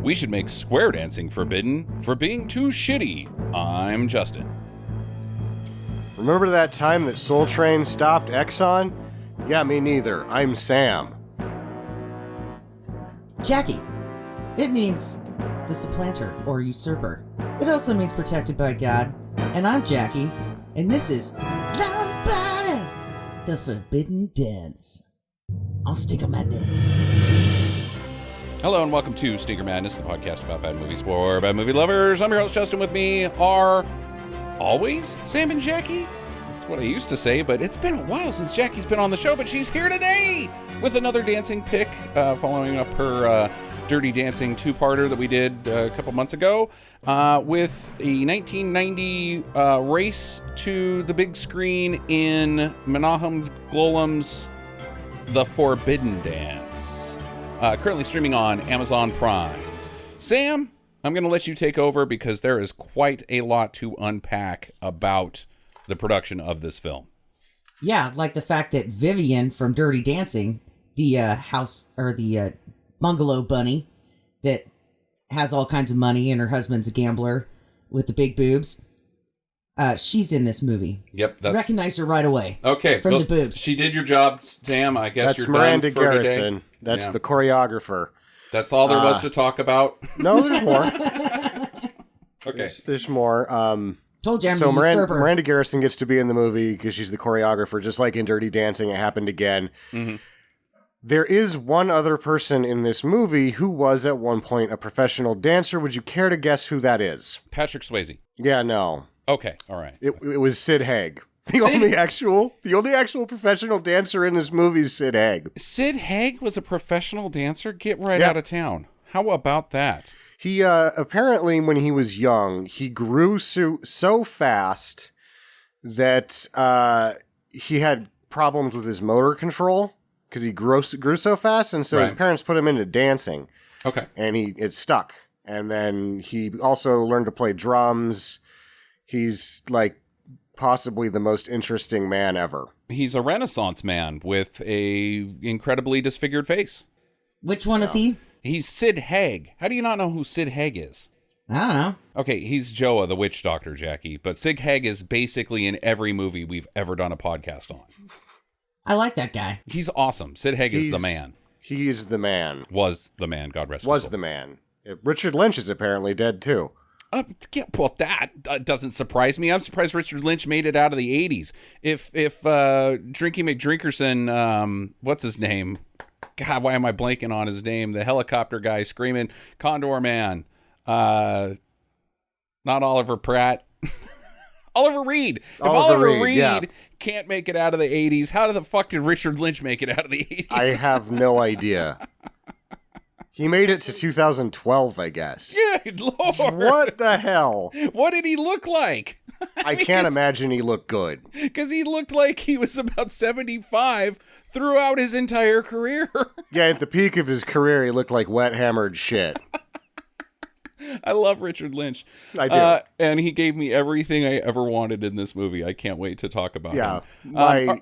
We should make square dancing forbidden for being too shitty. I'm Justin. Remember that time that Soul Train stopped Exxon? Yeah, me neither. I'm Sam. Jackie. It means the supplanter or usurper. It also means protected by God. And I'm Jackie, and this is Lambada, the Forbidden Dance. I'll stick on my madness. Hello and welcome to Stinker Madness, the podcast about bad movies for bad movie lovers. I'm your host, Justin. With me are always Sam and Jackie. That's what I used to say, but it's been a while since Jackie's been on the show, but she's here today with another dancing pick, following up her Dirty Dancing two-parter that we did a couple months ago, with a 1990 race to the big screen in Meneham Golen's The Forbidden Dance, currently streaming on Amazon Prime. Sam, I'm going to let you take over because there is quite a lot to unpack about the production of this film. Yeah, like the fact that Vivian from Dirty Dancing, the house or the bungalow bunny that has all kinds of money and her husband's a gambler with the big boobs, she's in this movie. Yep, Recognize her right away. Okay, from the boobs. She did your job, Sam. I guess That's you're Miranda done for Garrison. today. That's Yeah. the choreographer. That's all there was to talk about. No, there's more. Okay. There's more. Told you I'm So the usurper. Miranda Garrison gets to be in the movie because she's the choreographer, just like in Dirty Dancing. It happened again. Mm-hmm. There is one other person in this movie who was at one point a professional dancer. Would you care to guess who that is? Patrick Swayze. Yeah, no. Okay, all right. It was Sid Haig. The only actual professional dancer in this movie is Sid Haig. Sid Haig was a professional dancer? Get right Yeah. out of town. How about that? He, apparently, when he was young, he grew so fast that he had problems with his motor control because he grew so fast, and so his Right. parents put him into dancing, Okay. and it stuck. And then he also learned to play drums. He's, like, possibly the most interesting man ever. He's a Renaissance man with a incredibly disfigured face. Which one is he? He's Sid Haig. How do you not know who Sid Haig is? I don't know. Okay, he's Joa, the witch doctor, Jackie. But Sid Haig is basically in every movie we've ever done a podcast on. I like that guy. He's awesome. Sid Haig is the man. He is the man. Was the man, God rest his Was soul. the man. Richard Lynch is apparently dead, too. Yeah, well, that doesn't surprise me. I'm surprised Richard Lynch made it out of the 80s. If Drinky McDrinkerson, what's his name? God, why am I blanking on his name? The helicopter guy screaming, Condor Man. Not Oliver Pratt. Oliver Reed. If Oliver Reed yeah. can't make it out of the 80s, how the fuck did Richard Lynch make it out of the 80s? I have no idea. He made it to 2012, I guess. Good Lord. What the hell? What did he look like? I can't imagine he looked good. Because he looked like he was about 75 throughout his entire career. Yeah, at the peak of his career, he looked like wet hammered shit. I love Richard Lynch. I do. And he gave me everything I ever wanted in this movie. I can't wait to talk about Yeah. him.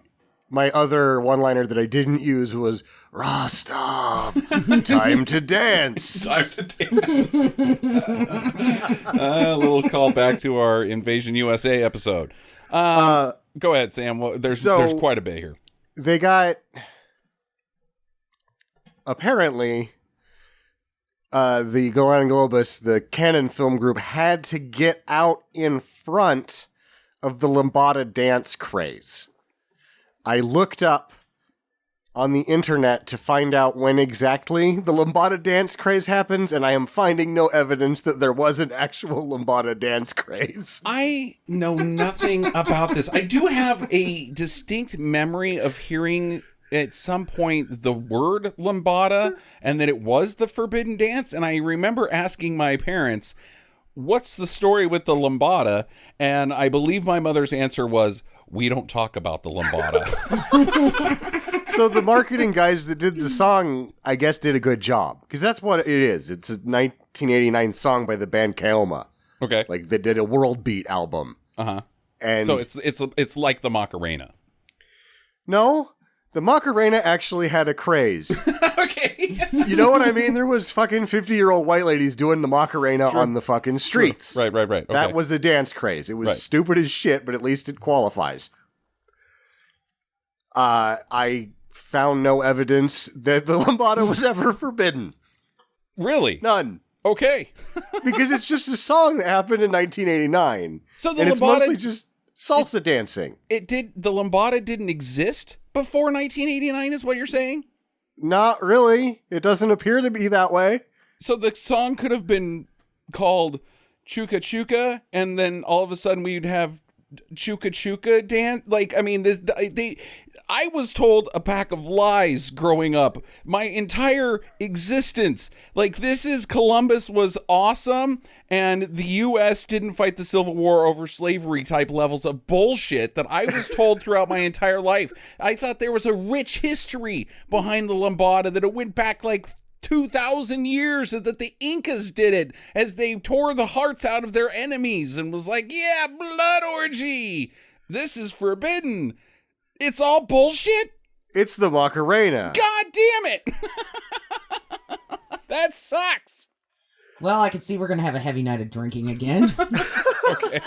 My other one-liner that I didn't use was, Rostov, time to dance. Time to dance. A little call back to our Invasion USA episode. Go ahead, Sam. Well, there's quite a bit here. They got, apparently, the Golen Globus, the Canon film group, had to get out in front of the Lambada dance craze. I looked up on the internet to find out when exactly the Lambada dance craze happens, and I am finding no evidence that there was an actual Lambada dance craze. I know nothing about this. I do have a distinct memory of hearing at some point the word Lambada and that it was the forbidden dance, and I remember asking my parents, what's the story with the Lambada? And I believe my mother's answer was, we don't talk about the Lambada. So the marketing guys that did the song, I guess, did a good job. Because that's what it is. It's a 1989 song by the band Kaoma. Okay. Like, they did a world beat album. Uh-huh. And so it's like the Macarena. No, the Macarena actually had a craze. Okay. You know what I mean? There was fucking 50-year-old white ladies doing the Macarena on the fucking streets. Right. Okay. That was a dance craze. It was stupid as shit, but at least it qualifies. I found no evidence that the lambada was ever forbidden. Really? None. Okay. Because it's just a song that happened in 1989. So the and lambada, it's mostly just salsa dancing. The lambada didn't exist before 1989 is what you're saying? Not really. It doesn't appear to be that way. So the song could have been called Chuka Chuka, and then all of a sudden we'd have Chuka Chuka dance. Like, I mean, I was told a pack of lies growing up. My entire existence. Like, Columbus was awesome, and the U.S. didn't fight the Civil War over slavery type levels of bullshit that I was told throughout my entire life. I thought there was a rich history behind the lambada, that it went back like 2,000 years, that the Incas did it as they tore the hearts out of their enemies and was like, yeah, blood orgy. This is forbidden. It's all bullshit. It's the Macarena. God damn it. That sucks. Well, I can see we're going to have a heavy night of drinking again. Okay.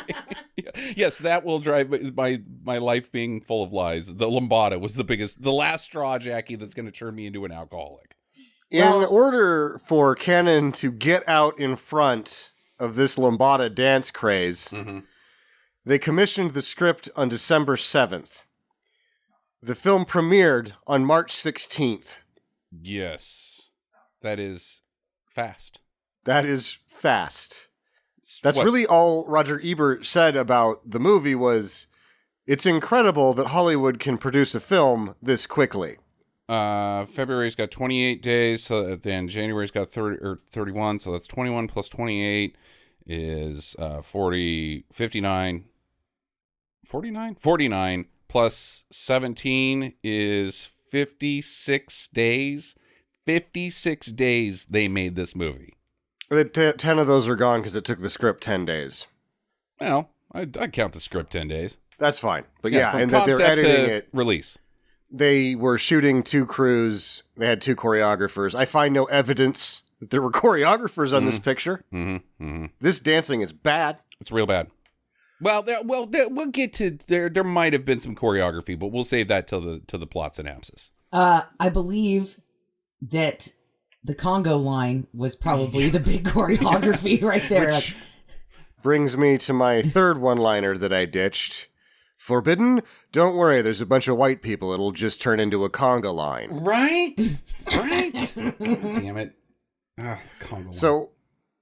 Yes, that will drive my life being full of lies. The lambada was the last straw, Jackie, that's going to turn me into an alcoholic. In order for Cannon to get out in front of this lambada dance craze, they commissioned the script on December 7th. The film premiered on March 16th. Yes. That is fast. That is fast. That's really all Roger Ebert said about the movie was, it's incredible that Hollywood can produce a film this quickly. February's got 28 days, so then January's got 31, so that's 21 plus 28 is 49 plus 17 is 56 days. 56 days they made this movie. 10 of those are gone because it took the script 10 days. Well, I'd count the script 10 days. That's fine. But yeah, and that concept they're editing to it. Release. They were shooting 2 crews. They had 2 choreographers. I find no evidence that there were choreographers on this picture. This dancing is bad. It's real bad. Well, we'll get to there. There might have been some choreography, but we'll save that till the plot synopsis. I believe that the Congo line was probably the big choreography right there. Which brings me to my third one-liner that I ditched. Forbidden? Don't worry, there's a bunch of white people. It'll just turn into a conga line. Right? God damn it. Conga line. So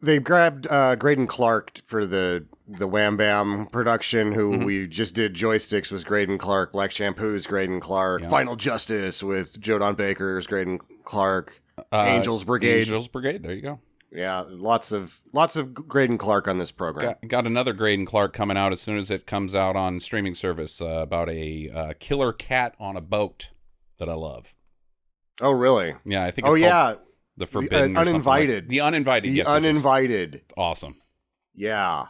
they grabbed Greydon Clark for the Wham Bam production, who we just did Joysticks was Greydon Clark, Black Shampoo's Greydon Clark, Final Justice with Joe Don Baker's Greydon Clark, Angels Brigade. Angels Brigade, there you go. Yeah, lots of Greydon Clark on this program. Got another Greydon Clark coming out as soon as it comes out on streaming service about a killer cat on a boat that I love. Oh, really? Yeah, I think it's called The Forbidden. The Uninvited. The Uninvited, yes. The Uninvited. Yes. Awesome. Yeah.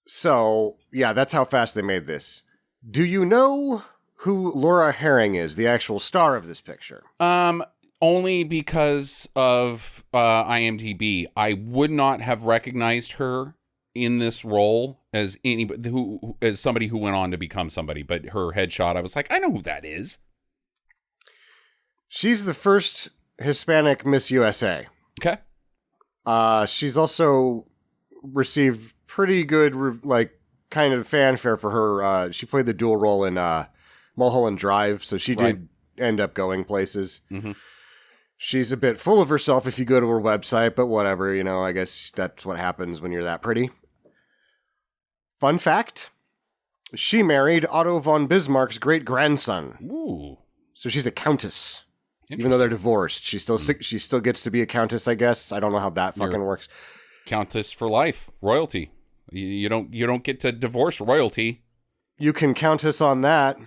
So, yeah, that's how fast they made this. Do you know who Laura Herring is, the actual star of this picture? Only because of IMDb. I would not have recognized her in this role as somebody who went on to become somebody, but her headshot, I was like, I know who that is. She's the first Hispanic Miss USA. Okay. She's also received pretty good, kind of fanfare for her. She played the dual role in Mulholland Drive, so she did end up going places. Mm-hmm. She's a bit full of herself if you go to her website, but whatever, I guess that's what happens when you're that pretty. Fun fact, she married Otto von Bismarck's great-grandson. Ooh. So she's a countess. Even though they're divorced, she still gets to be a countess, I guess. I don't know how that fucking works. Countess for life, royalty. You don't get to divorce royalty. You can count us on that.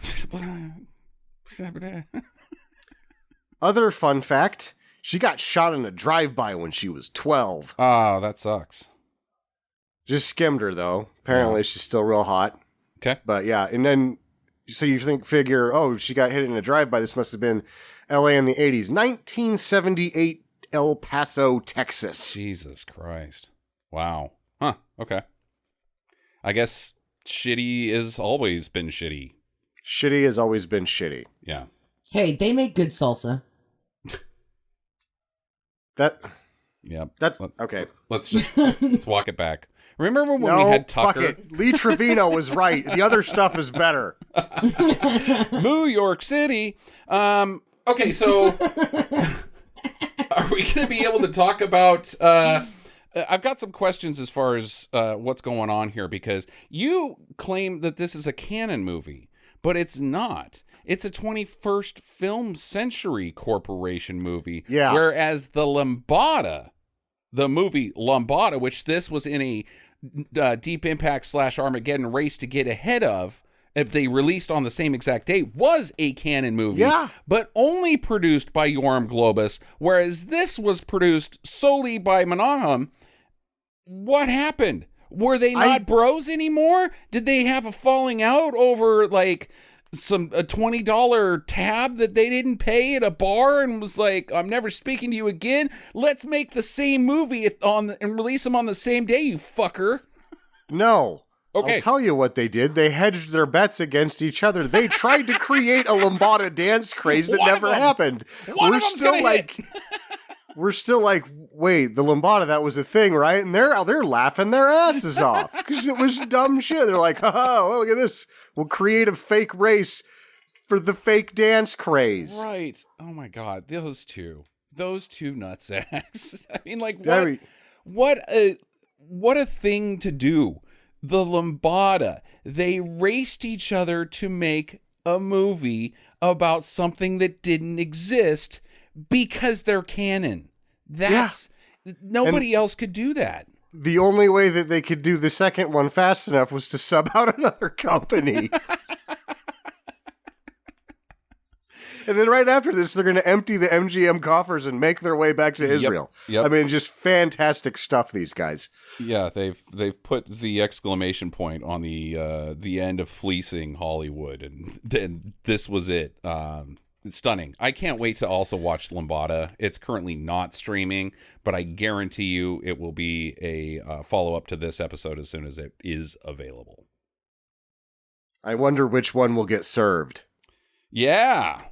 Other fun fact, she got shot in a drive-by when she was 12. Oh, that sucks. Just skimmed her, though. Apparently, she's still real hot. Okay. But yeah, and then, so you figure, she got hit in a drive-by. This must have been LA in the 80s. 1978, El Paso, Texas. Jesus Christ. Wow. Huh. Okay. I guess shitty has always been shitty. Shitty has always been shitty. Yeah. Hey, they make good salsa. That's okay. Let's walk it back. Remember when No, we had Tucker? fuck it. Lee Trevino was right. The other stuff is better. New York City. Okay, so are we going to be able to talk about... I've got some questions as far as what's going on here, because you claim that this is a canon movie, but it's not. It's a 21st Film Century Corporation movie. Yeah. Whereas the movie Lambada, which this was in a Deep Impact / Armageddon race to get ahead of, if they released on the same exact day, was a canon movie. Yeah. But only produced by Yorum Globus, whereas this was produced solely by Meneham. What happened? Were they not bros anymore? Did they have a falling out over, like, a $20 tab that they didn't pay at a bar and was like, I'm never speaking to you again? Let's make the same movie and release them on the same day, you fucker. No. Okay. I'll tell you what they did. They hedged their bets against each other. They tried to create a Lambada dance craze that never happened. We're still like, wait, the Lambada, that was a thing, right? And they're laughing their asses off because it was dumb shit. They're like, oh, well, look at this. We'll create a fake race for the fake dance craze. Right. Oh my God. Those two nutsacks. I mean, like, what a thing to do. The Lambada, they raced each other to make a movie about something that didn't exist because they're canon. Nobody else could do that. The only way that they could do the second one fast enough was to sub out another company. And then right after this, they're going to empty the MGM coffers and make their way back to Israel. Yep. I mean, just fantastic stuff, these guys. Yeah, they've put the exclamation point on the end of fleecing Hollywood, and then this was it. It's stunning. I can't wait to also watch Lambada. It's currently not streaming, but I guarantee you it will be a follow-up to this episode as soon as it is available. I wonder which one will get served. Yeah.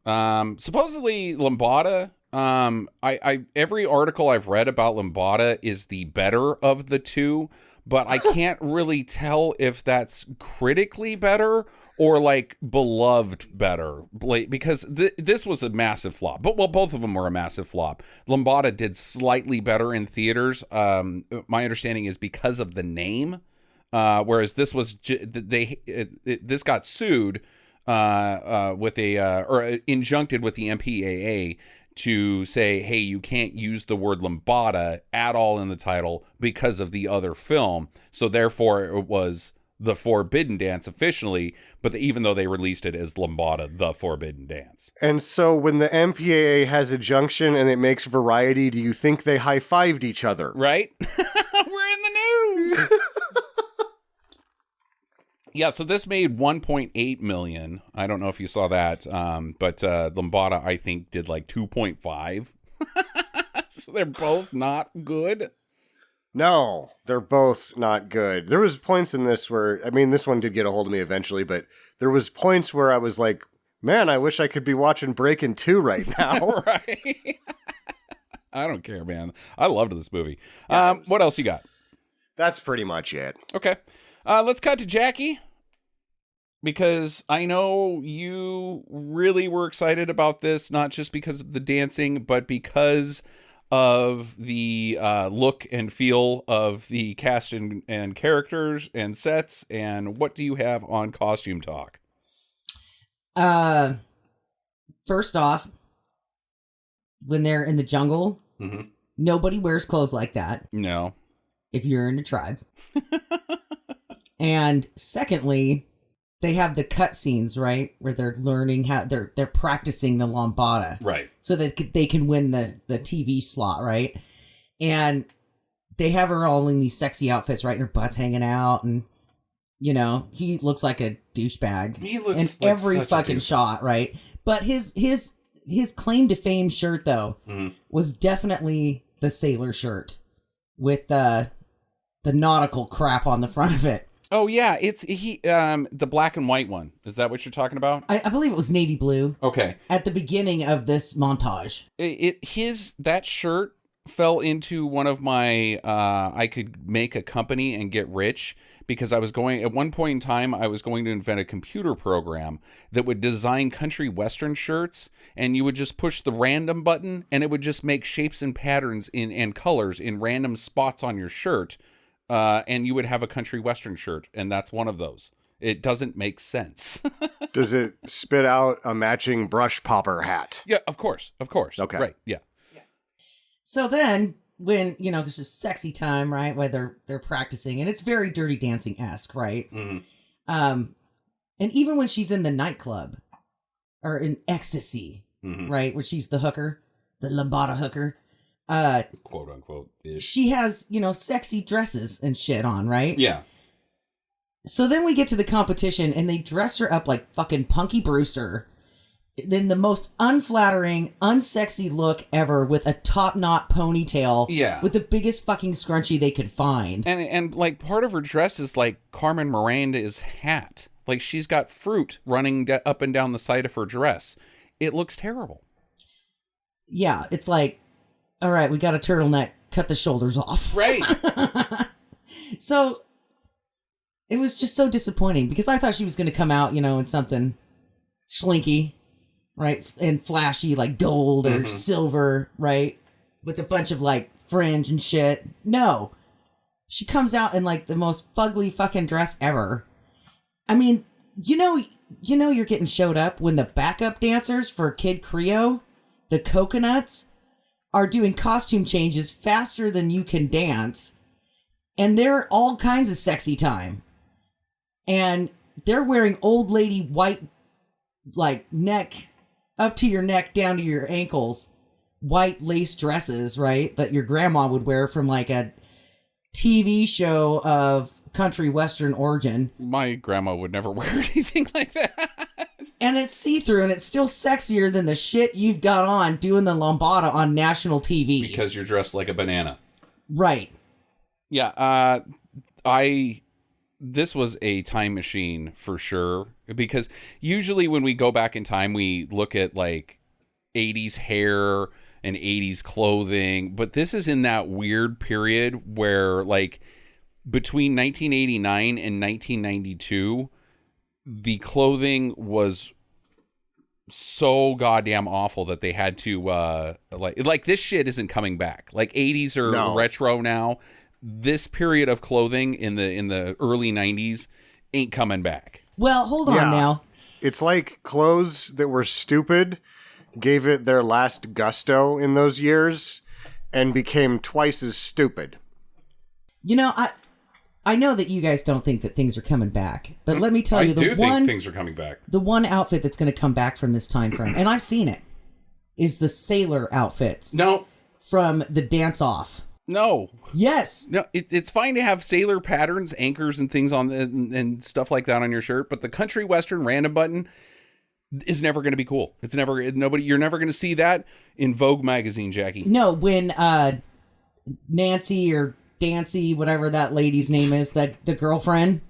Supposedly Lambada, I every article I've read about Lambada is the better of the two, but I can't really tell if that's critically better or like beloved better, because this was a massive flop. But both of them were a massive flop. Lambada did slightly better in theaters. My understanding is because of the name, whereas this was this got sued with or injuncted with the MPAA to say, hey, you can't use the word Lambada at all in the title because of the other film. So therefore it was The Forbidden Dance officially, but even though they released it as Lambada, The Forbidden Dance. And so when the MPAA has a junction and it makes Variety, do you think they high-fived each other? Right? We're in the news! Yeah, so this made $1.8 million. I don't know if you saw that, but Lambada, I think, did like 2.5. So they're both not good. No, they're both not good. There was points in this where, I mean, this one did get a hold of me eventually, but there was points where I was like, man, I wish I could be watching Breakin' 2 right now. Right. I don't care, man. I loved this movie. What else you got? That's pretty much it. Okay. Let's cut to Jackie, because I know you really were excited about this, not just because of the dancing, but because of the look and feel of the cast and characters and sets. And what do you have on Costume Talk? First off, when they're in the jungle, nobody wears clothes like that. No. If you're in a tribe. And secondly, they have the cutscenes, right, where they're learning how they're practicing the lambada, right, so that they can win the TV slot, right? And they have her all in these sexy outfits, right, and her butt's hanging out, and you know he looks like a douchebag. He looks in like every such a fucking doofus. shot, right? But his his claim to fame shirt though was definitely the sailor shirt with the nautical crap on the front of it. Oh yeah, it's the black and white one. Is that what you're talking about? I believe it was navy blue. Okay. At the beginning of this montage. That shirt fell into one of my I could make a company and get rich, because at one point in time I was going to invent a computer program that would design country western shirts, and you would just push the random button and it would just make shapes and patterns and colors in random spots on your shirt, and you would have a country western shirt, and that's one of those. It doesn't make sense. Does it spit out a matching brush popper hat? Yeah, of course. Okay. Right, yeah. So then, when, it's just sexy time, right, where they're practicing, and it's very Dirty Dancing-esque, right? Mm-hmm. And even when she's in the nightclub, or in ecstasy, right, where she's the hooker, the lambada hooker, quote unquote, she has, sexy dresses and shit on, right? Yeah. So then we get to the competition, and they dress her up like fucking Punky Brewster, then the most unflattering, unsexy look ever, with a top knot ponytail. Yeah. With the biggest fucking scrunchie they could find. And like part of her dress is like Carmen Miranda's hat. Like she's got fruit running up and down the side of her dress. It looks terrible. Yeah, it's like, all right, we got a turtleneck, cut the shoulders off. Right. So it was just so disappointing, because I thought she was going to come out, in something slinky. Right, and flashy, like gold or silver, right, with a bunch of like fringe and shit. No, she comes out in like the most fugly fucking dress ever. I mean, you're getting showed up when the backup dancers for Kid Creole, the Coconuts, are doing costume changes faster than you can dance, and they're all kinds of sexy time, and they're wearing old lady white, like neck. Up to your neck, down to your ankles, white lace dresses, right? That your grandma would wear from like a TV show of country western origin. My grandma would never wear anything like that. And it's see-through, and it's still sexier than the shit you've got on doing the lambada on national TV. Because you're dressed like a banana. Right. Yeah, this was a time machine for sure, because usually when we go back in time, we look at like 80s hair and 80s clothing, but this is in that weird period where like between 1989 and 1992, the clothing was so goddamn awful that they had to like this shit isn't coming back. Like 80s are retro now. This period of clothing in the early 90s ain't coming back. Well, hold on now. It's like clothes that were stupid gave it their last gusto in those years and became twice as stupid. I know that you guys don't think that things are coming back, but let me tell you, I do think things are coming back. The one outfit that's going to come back from this time frame, and I've seen it, is the sailor outfits. No. From the dance off. No. Yes. No, it's fine to have sailor patterns, anchors, and things on and stuff like that on your shirt, but the country western random button is never going to be cool. It's never you're never going to see that in Vogue magazine, Jackie. No, when Nancy or Dancy, whatever that lady's name is, that the girlfriend,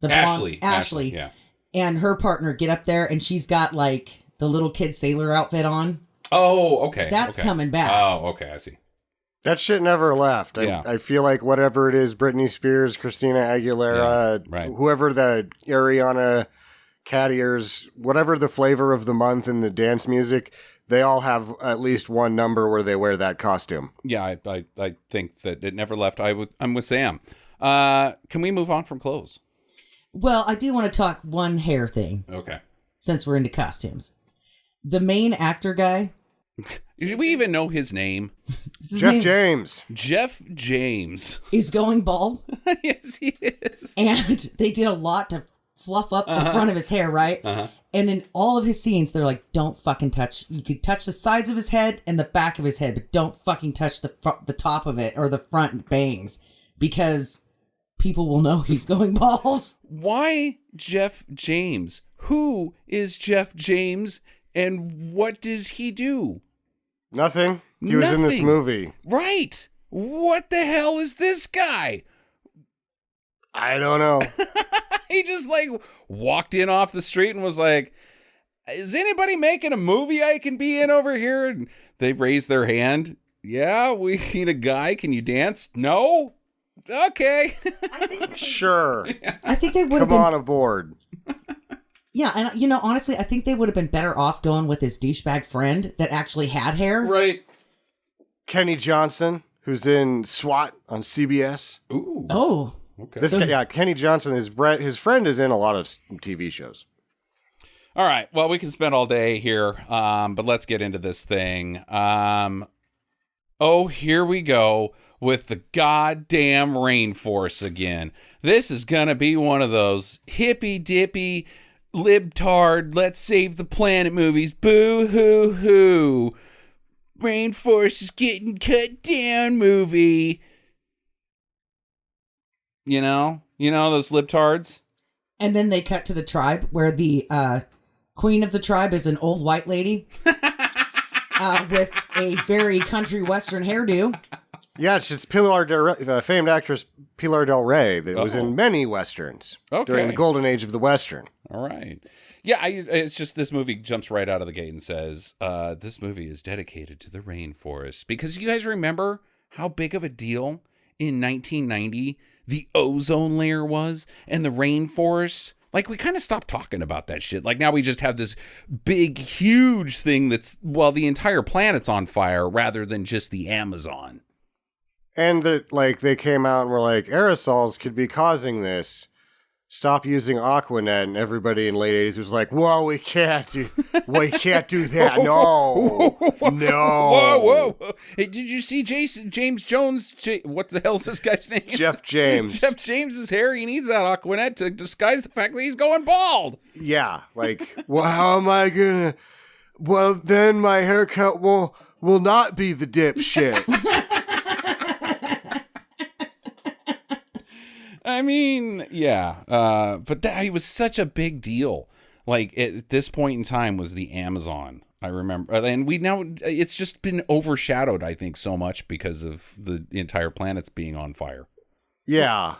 the Ashley, yeah, and her partner get up there, and she's got like the little kid sailor outfit on. Oh, okay. That's coming back. Oh, okay, I see. That shit never left. I feel like whatever it is, Britney Spears, Christina Aguilera, whoever the Ariana Cattiers, whatever the flavor of the month in the dance music, they all have at least one number where they wear that costume. Yeah, I think that it never left. I'm with Sam. Can we move on from clothes? Well, I do want to talk one hair thing. Okay. Since we're into costumes. The main actor guy. Do we even know his name? James. Jeff James. Is going bald. Yes, he is. And they did a lot to fluff up the front of his hair, right? And in all of his scenes, they're like, don't fucking touch. You could touch the sides of his head and the back of his head, but don't fucking touch the top of it or the front bangs, because people will know he's going bald. Why Jeff James? Who is Jeff James? And what does he do? Nothing. He was in this Nothing. movie. Right. What the hell is this guy? I don't know. He just like walked in off the street and was like, is anybody making a movie I can be in over here? And they raised their hand. Yeah, we need a guy. Can you dance? No? Okay. Sure. I think they would have Come been. on aboard. Yeah, and honestly, I think they would have been better off going with his douchebag friend that actually had hair. Right. Kenny Johnson, who's in SWAT on CBS. Ooh. Oh. Okay. This guy, yeah, Kenny Johnson, his friend is in a lot of TV shows. All right. Well, we can spend all day here, but let's get into this thing. Here we go with the goddamn rainforest again. This is going to be one of those hippy-dippy, libtard, let's save the planet movies. Boo-hoo-hoo. Rainforest is getting cut down movie. You know those libtards? And then they cut to the tribe where the queen of the tribe is an old white lady with a very country western hairdo. Yeah, it's famed actress Pilar Del Rey that was in many westerns during the golden age of the western. All right. Yeah, it's just this movie jumps right out of the gate and says, this movie is dedicated to the rainforest. Because you guys remember how big of a deal in 1990 the ozone layer was and the rainforest? Like, we kind of stopped talking about that shit. Like, now we just have this big, huge thing that's, the entire planet's on fire rather than just the Amazon. And they came out and were like, aerosols could be causing this. Stop using Aquanet, and everybody in late 80s was like, whoa, we can't do that. No. Whoa. Hey, did you see James Jones? What the hell's this guy's name? Jeff James. Jeff James's hair. He needs that Aquanet to disguise the fact that he's going bald. Yeah. Like, well, how am I gonna... Well, then my haircut will not be the dipshit. I mean, yeah, but it was such a big deal. Like, at this point in time was the Amazon. I remember, and it's just been overshadowed, I think, so much because of the entire planet's being on fire. Yeah.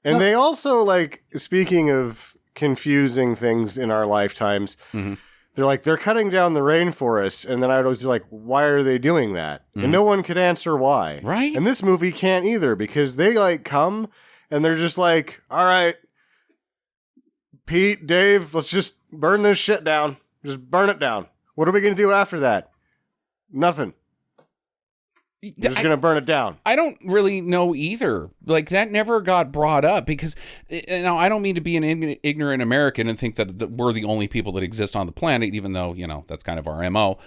And they also, speaking of confusing things in our lifetimes, they're cutting down the rainforest, and then I was like, why are they doing that? And no one could answer why. Right. And this movie can't either, because they, come... And they're just like, all right, Pete, Dave, let's just burn this shit down. Just burn it down. What are we going to do after that? Nothing. We're just going to burn it down. I don't really know either. Like, that never got brought up because, now, I don't mean to be an ignorant American and think that we're the only people that exist on the planet, even though, that's kind of our MO.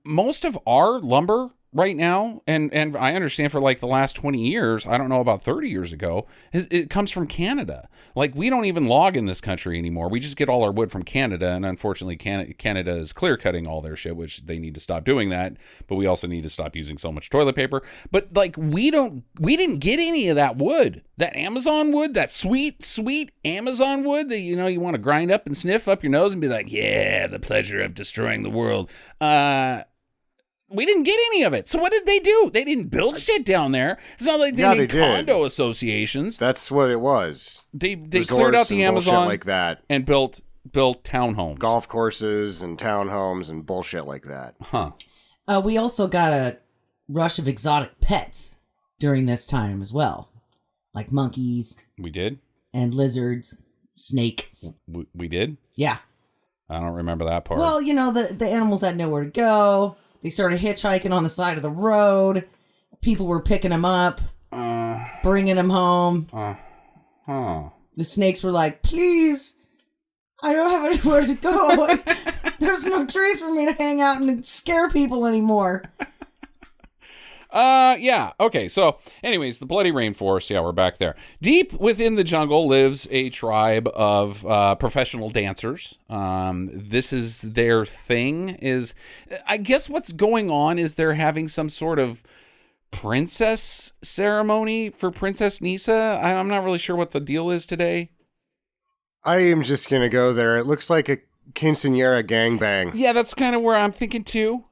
Most of our lumber right now, and I understand for the last 20 years, I don't know about 30 years ago, it comes from Canada. Like, we don't even log in this country anymore. We just get all our wood from Canada, and unfortunately Canada is clear cutting all their shit, which they need to stop doing that, but we also need to stop using so much toilet paper. But we didn't get any of that wood. That Amazon wood, that sweet Amazon wood that you want to grind up and sniff up your nose and be like, yeah, the pleasure of destroying the world. We didn't get any of it. So what did they do? They didn't build shit down there. It's not like they made condo associations. That's what it was. They cleared out the Amazon like that and built townhomes, golf courses and townhomes and bullshit like that. Huh. We also got a rush of exotic pets during this time as well, like monkeys. We did. And lizards, snakes. We did. Yeah. I don't remember that part. Well, the animals had nowhere to go. They started hitchhiking on the side of the road. People were picking them up, bringing them home. The snakes were like, please, I don't have anywhere to go. There's no trees for me to hang out and scare people anymore. Yeah. Okay. So anyways, the bloody rainforest. Yeah, we're back there. Deep within the jungle lives a tribe of professional dancers. This is their thing. I guess what's going on is they're having some sort of princess ceremony for Princess Nisa. I'm not really sure what the deal is today. I am just going to go there. It looks like quinceañera gangbang. Yeah, that's kind of where I'm thinking too.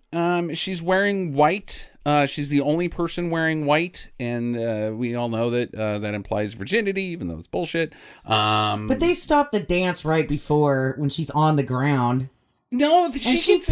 She's wearing white. She's the only person wearing white, and we all know that that implies virginity, even though it's bullshit. But they stopped the dance right before when she's on the ground. No, She got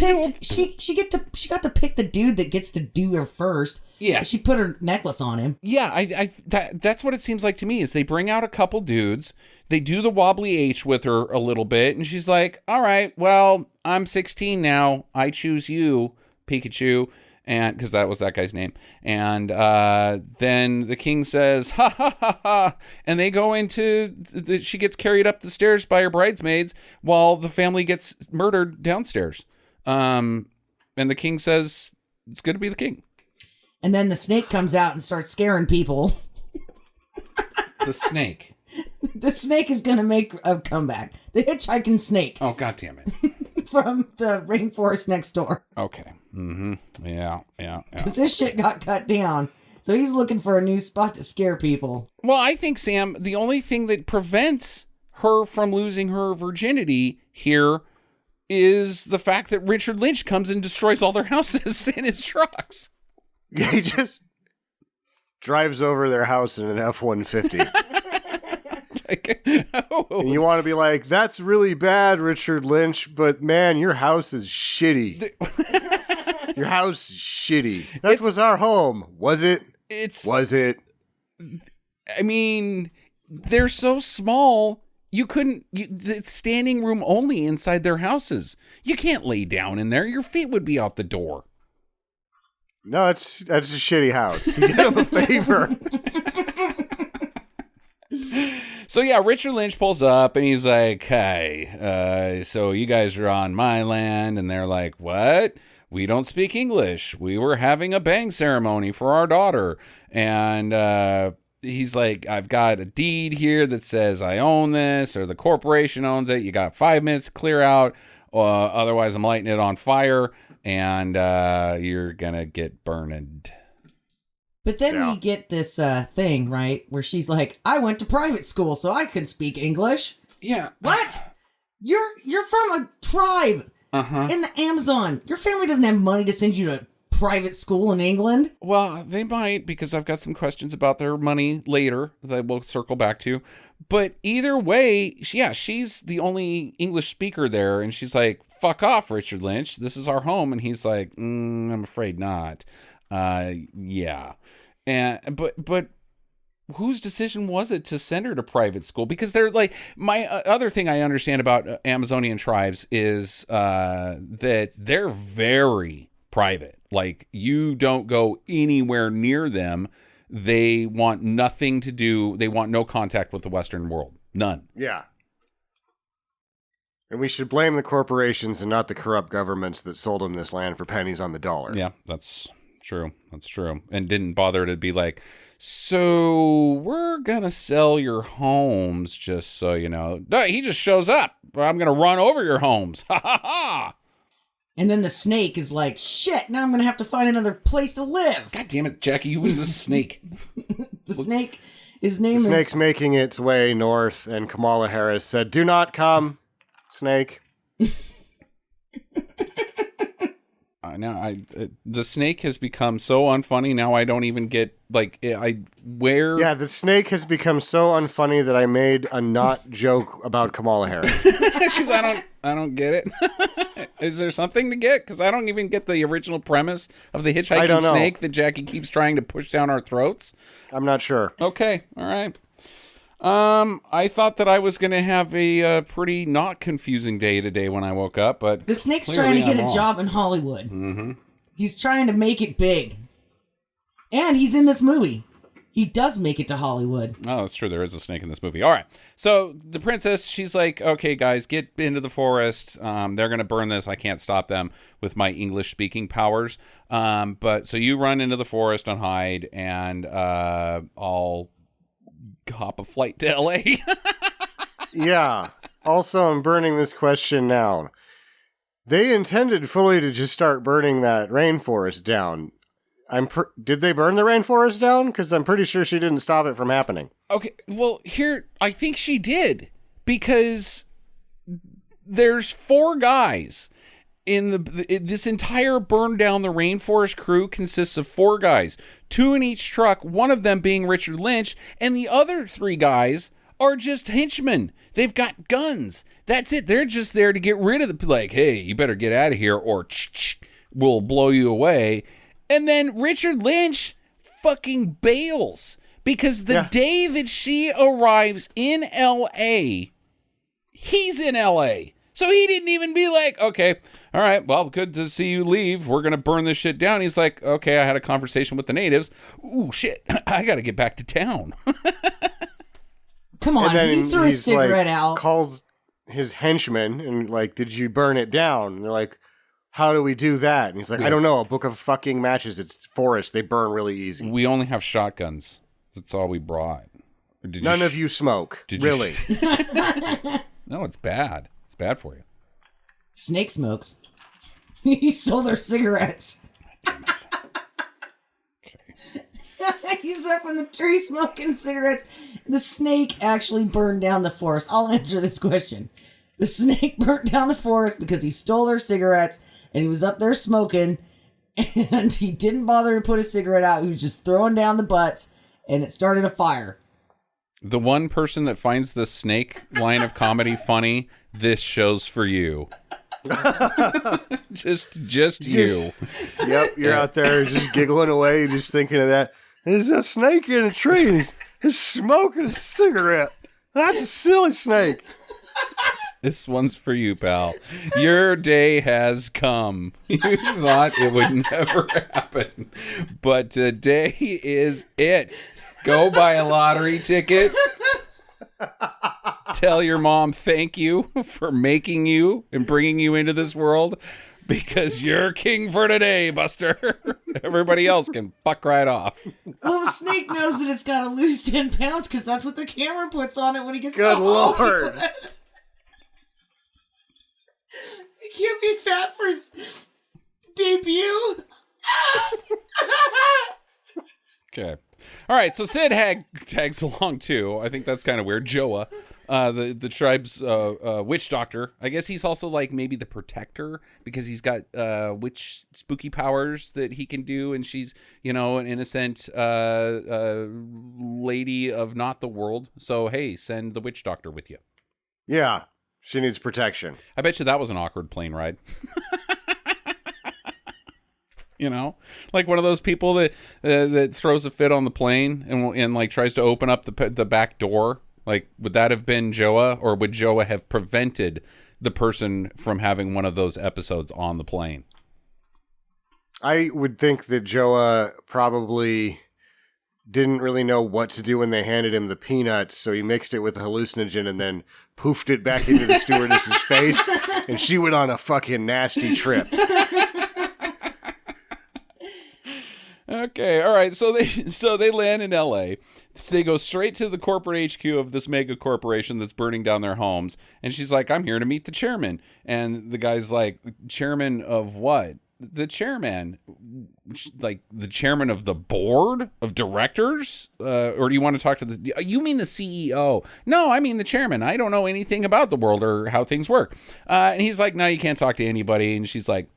to pick the dude that gets to do her first. Yeah, she put her necklace on him. Yeah, that's what it seems like to me. Is they bring out a couple dudes, they do the wobbly H with her a little bit, and she's like, "All right, well, I'm 16 now. I choose you, Pikachu." And because that was that guy's name. And then the king says, "Ha ha ha ha," and they go into she gets carried up the stairs by her bridesmaids while the family gets murdered downstairs. And the king says, "It's good to be the king." And then the snake comes out and starts scaring people. The snake. The snake is going to make a comeback. The hitchhiking snake. Oh, God damn it. From the rainforest next door. Okay. Mm-hmm. Yeah. Because this shit got cut down. So he's looking for a new spot to scare people. Well, I think, Sam, the only thing that prevents her from losing her virginity here is the fact that Richard Lynch comes and destroys all their houses in his trucks. He just drives over their house in an F-150. And you want to be like, that's really bad, Richard Lynch, but man, your house is shitty. Your house is shitty. That was our home. Was it? Was it? I mean, they're so small, it's standing room only inside their houses. You can't lay down in there. Your feet would be out the door. No, that's a shitty house. You get him a favor. So yeah, Richard Lynch pulls up and he's like, "Hey, so you guys are on my land," and they're like, "What? We don't speak English. We were having a bang ceremony for our daughter." And he's like, "I've got a deed here that says I own this, or the corporation owns it. You got 5 minutes to clear out, otherwise I'm lighting it on fire, and you're gonna get burned." But then we get this thing, right, where she's like, "I went to private school, so I can speak English." Yeah. What? You're from a tribe in the Amazon. Your family doesn't have money to send you to private school in England. Well, they might, because I've got some questions about their money later that we'll circle back to. But either way, she's the only English speaker there, and she's like, "Fuck off, Richard Lynch. This is our home." And he's like, "I'm afraid not." Yeah. And but whose decision was it to send her to private school? Because they're like, my other thing I understand about Amazonian tribes is that they're very private. Like, you don't go anywhere near them. They want nothing to do. They want no contact with the Western world. None. Yeah. And we should blame the corporations and not the corrupt governments that sold them this land for pennies on the dollar. Yeah, that's true. That's true. And didn't bother to be like, "So we're going to sell your homes, just so you know." No, he just shows up. "I'm going to run over your homes." Ha ha ha. And then the snake is like, "Shit, now I'm going to have to find another place to live." God damn it, Jackie, you and the snake. The snake, his name The snake's making its way north, and Kamala Harris said, "Do not come, snake." The snake has become so unfunny now. I don't even get Yeah, the snake has become so unfunny that I made a not joke about Kamala Harris. Because I don't get it. Is there something to get? Because I don't even get the original premise of the hitchhiking snake that Jackie keeps trying to push down our throats. I'm not sure. Okay, all right. I thought that I was going to have a pretty not confusing day today when I woke up, but the snake's trying to get a job in Hollywood. Mm-hmm. He's trying to make it big. And he's in this movie. He does make it to Hollywood. Oh, that's true. There is a snake in this movie. All right. So the princess, she's like, "Okay, guys, get into the forest. They're going to burn this. I can't stop them with my English speaking powers. But so you run into the forest and hide, and I'll hop a flight to LA." Yeah. Also, I'm burning this question now. They intended fully to just start burning that rainforest down. Did they burn the rainforest down? Because I'm pretty sure she didn't stop it from happening. Okay, well, here, I think she did. Because there's 4 guys this entire burn down the rainforest crew consists of 4 guys, 2 in each truck, one of them being Richard Lynch, and the other 3 guys are just henchmen. They've got guns. That's it. They're just there to get rid of the, like, hey, you better get out of here or we'll blow you away. And then Richard Lynch fucking bails because the day that she arrives in L.A., he's in L.A., so he didn't even be like, okay, all right, well, good to see you leave. We're going to burn this shit down. He's like, okay, I had a conversation with the natives. Ooh, shit, I got to get back to town. Come on, he threw his cigarette out. Calls his henchmen and like, did you burn it down? And they're like, how do we do that? And he's like, I don't know, a book of fucking matches. It's forest. They burn really easy. We only have shotguns. That's all we brought. None of you smoke. Really? No, it's bad. It's bad for you. Snake smokes. He stole their cigarettes. He's up in the tree smoking cigarettes. The snake actually burned down the forest. I'll answer this question. The snake burnt down the forest because he stole their cigarettes and he was up there smoking and he didn't bother to put a cigarette out. He was just throwing down the butts and it started a fire. The one person that finds the snake line of comedy funny, this show's for you. just you. Yep, you're out there just giggling away, just thinking of that. There's a snake in a tree. He's smoking a cigarette. That's a silly snake. This one's for you, pal. Your day has come. You thought it would never happen, but today is it. Go buy a lottery ticket. Tell your mom thank you for making you and bringing you into this world because you're king for today, Buster. Everybody else can fuck right off. Well, the snake knows that it's got to lose 10 pounds because that's what the camera puts on it when he gets Good to Lord. He can't be fat for his debut. Okay. All right, so Sid tags along too. I think that's kind of weird. Joa, the tribe's witch doctor. I guess he's also like maybe the protector because he's got witch spooky powers that he can do, and she's an innocent lady of not the world. So hey, send the witch doctor with you. Yeah, she needs protection. I bet you that was an awkward plane ride. Like one of those people that throws a fit on the plane and like tries to open up the back door. Like, would that have been Joa, or would Joa have prevented the person from having one of those episodes on the plane? I would think that Joa probably didn't really know what to do when they handed him the peanuts, so he mixed it with a hallucinogen and then poofed it back into the stewardess's face, and she went on a fucking nasty trip. Okay, all right. So they land in L.A. They go straight to the corporate HQ of this mega corporation that's burning down their homes. And she's like, "I'm here to meet the chairman." And the guy's like, "Chairman of what?" The chairman, like the chairman of the board of directors, or do you want to talk to the? You mean the CEO? No, I mean the chairman. I don't know anything about the world or how things work. And he's like, "No, you can't talk to anybody." And she's like,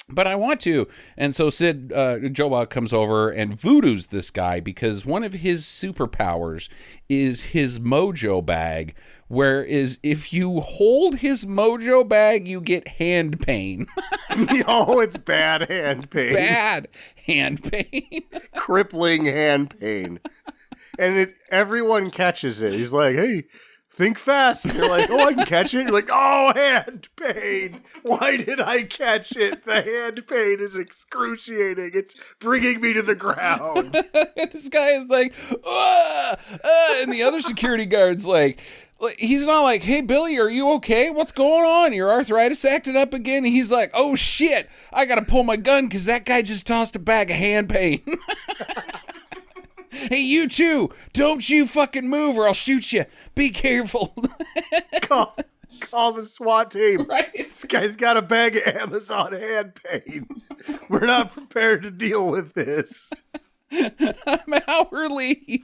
"But I want to." And so Joa comes over and voodoos this guy because one of his superpowers is his mojo bag, whereas if you hold his mojo bag, you get hand pain. Oh, it's bad hand pain. Bad hand pain. Crippling hand pain. And everyone catches it. He's like, "Hey, think fast." And you're like, "Oh, I can catch it." You're like, "Oh, hand pain. Why did I catch it? The hand pain is excruciating. It's bringing me to the ground." This guy is like, and the other security guard's like, he's not like, "Hey, Billy, are you okay? What's going on? Your arthritis acted up again?" And he's like, "Oh, shit. I got to pull my gun because that guy just tossed a bag of hand pain." "Hey, you too. Don't you fucking move or I'll shoot you. Be careful." Call the SWAT team. Right? This guy's got a bag of Amazon hand pain. We're not prepared to deal with this. I'm hourly.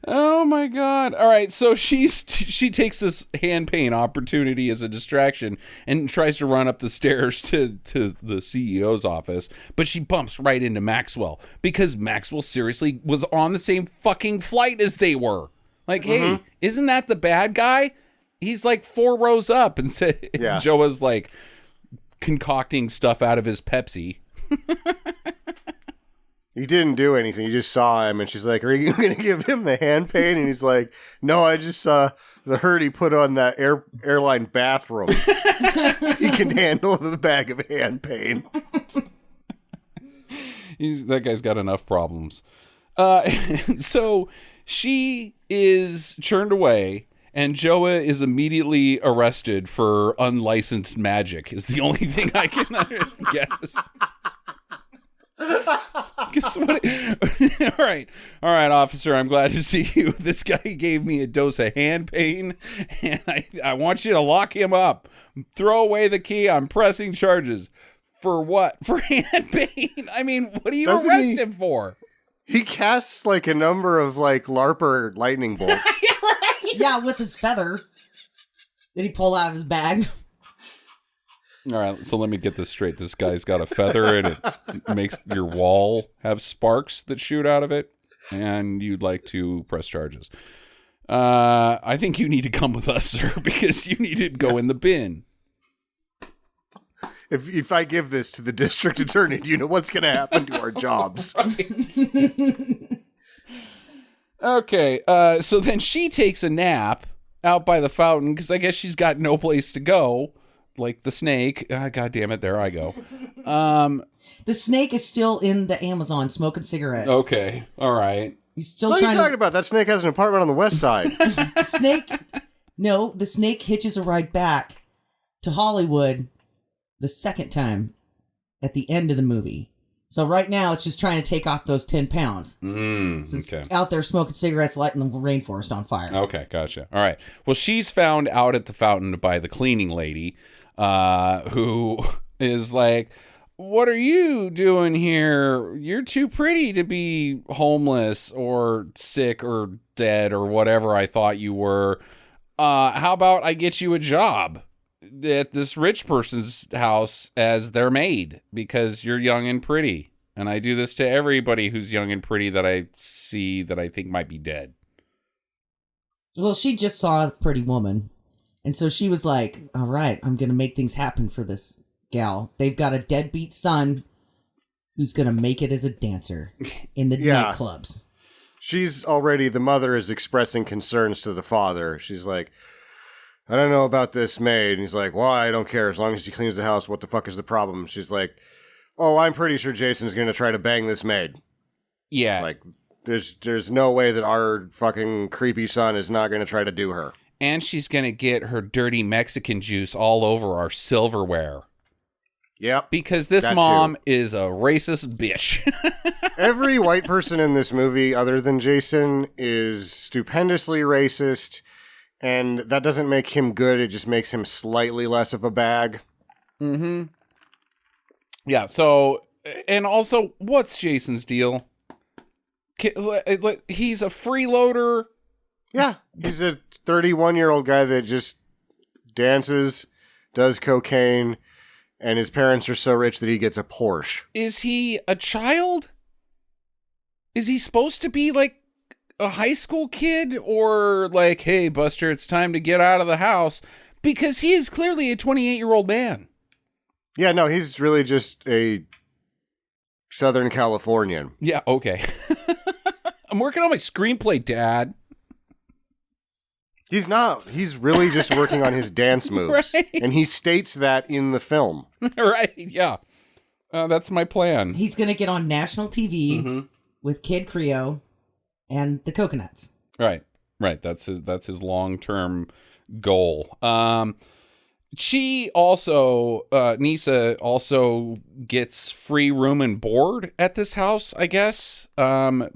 Oh my God. All right. right, so she takes this hand paint opportunity as a distraction and tries to run up the stairs to the CEO's office, but she bumps right into Maxwell because Maxwell seriously was on the same fucking flight as they were. Like, hey, isn't that the bad guy? He's like 4 rows up, and said Joa's like concocting stuff out of his Pepsi. He didn't do anything. You just saw him, and she's like, "Are you going to give him the hand paint?" And he's like, "No, I just saw the hurt he put on that airline bathroom. He can handle the bag of hand paint." That guy's got enough problems. So she is churned away, and Joa is immediately arrested for unlicensed magic. Is the only thing I can guess. All right, officer, I'm glad to see you. This guy gave me a dose of hand pain, and I want you to lock him up. Throw away the key. I'm pressing charges. For what? For hand pain? I mean, what do you arrest him for? He casts like a number of like LARPer lightning bolts. Yeah, with his feather that he pulled out of his bag. All right, so let me get this straight. This guy's got a feather, and it makes your wall have sparks that shoot out of it, and you'd like to press charges. I think you need to come with us, sir, because you need to go in the bin. If I give this to the district attorney, do you know what's going to happen to our jobs? Right. Okay, so then she takes a nap out by the fountain, because I guess she's got no place to go. Like the snake. God damn it, there I go. The snake is still in the Amazon smoking cigarettes. Okay, all right. He's still What are trying you talking about? That snake has an apartment on the west side. The snake hitches a ride back to Hollywood the second time at the end of the movie. So right now it's just trying to take off those 10 pounds. So it's out there smoking cigarettes, lighting the rainforest on fire. Okay, gotcha. All right. Well, she's found out at the fountain by the cleaning lady, who is like, "What are you doing here? You're too pretty to be homeless or sick or dead or whatever I thought you were. How about I get you a job at this rich person's house as their maid, because you're young and pretty. And I do this to everybody who's young and pretty that I see that I think might be dead." Well, she just saw a pretty woman. And so she was like, all right, I'm going to make things happen for this gal. They've got a deadbeat son who's going to make it as a dancer in the nightclubs. The mother is expressing concerns to the father. She's like, "I don't know about this maid." And he's like, "Well, I don't care. As long as she cleans the house, what the fuck is the problem?" She's like, "Oh, I'm pretty sure Jason's going to try to bang this maid." Yeah. Like, there's no way that our fucking creepy son is not going to try to do her. And she's going to get her dirty Mexican juice all over our silverware. Yep. Because this mom is a racist bitch. Every white person in this movie, other than Jason, is stupendously racist. And that doesn't make him good. It just makes him slightly less of a bag. Mm-hmm. Yeah, so, and also, what's Jason's deal? He's a freeloader. Yeah, he's a 31-year-old guy that just dances, does cocaine, and his parents are so rich that he gets a Porsche. Is he a child? Is he supposed to be like a high school kid, or like, "Hey, Buster, it's time to get out of the house"? Because he is clearly a 28-year-old man. Yeah, no, he's really just a Southern Californian. Yeah, okay. I'm working on my screenplay, Dad. He's not. He's really just working on his dance moves. Right. And he states that in the film. Right, yeah. That's my plan. He's going to get on national TV with Kid Creole and the Coconuts. Right. That's his long-term goal. She also, Nisa also gets free room and board at this house, I guess,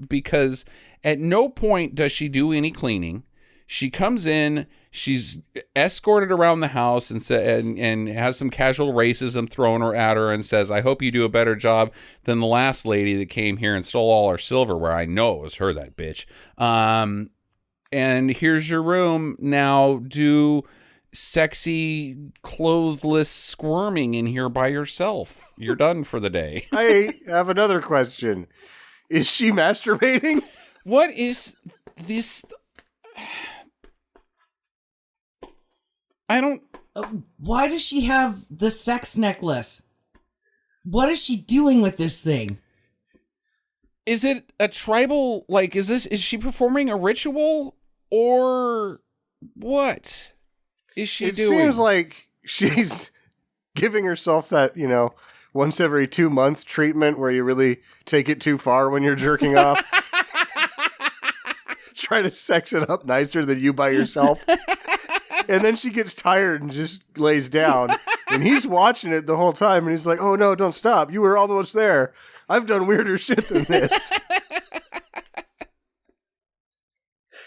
because at no point does she do any cleaning. She comes in, she's escorted around the house and has some casual racism thrown at her and says, "I hope you do a better job than the last lady that came here and stole all our silverware." I know it was her, that bitch. and here's your room. Now do sexy, clothless squirming in here by yourself. You're done for the day. I have another question. Is she masturbating? What is this? I don't... Why does she have the sex necklace? What is she doing with this thing? Is it a tribal, like, is she performing a ritual? Or what is she doing? It seems like she's giving herself that, once every 2 month treatment where you really take it too far when you're jerking off. Try to sex it up nicer than you by yourself. And then she gets tired and just lays down. And he's watching it the whole time. And he's like, oh, no, don't stop. You were almost there. I've done weirder shit than this.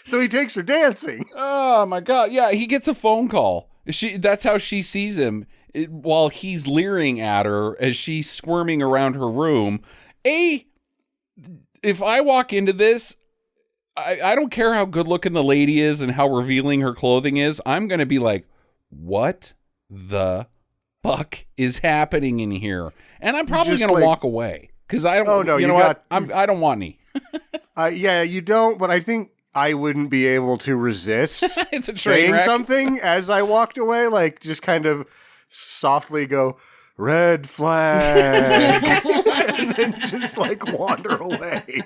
So he takes her dancing. Oh, my God. Yeah, he gets a phone call. That's how she sees him while he's leering at her as she's squirming around her room. If I walk into this, I don't care how good looking the lady is and how revealing her clothing is. I'm going to be like, what the fuck is happening in here? And I'm probably going to walk away because I don't. Oh no, you know what? I don't want any. Yeah, you don't. But I think I wouldn't be able to resist it's a saying something as I walked away, like just kind of softly go, red flag, and then just like wander away.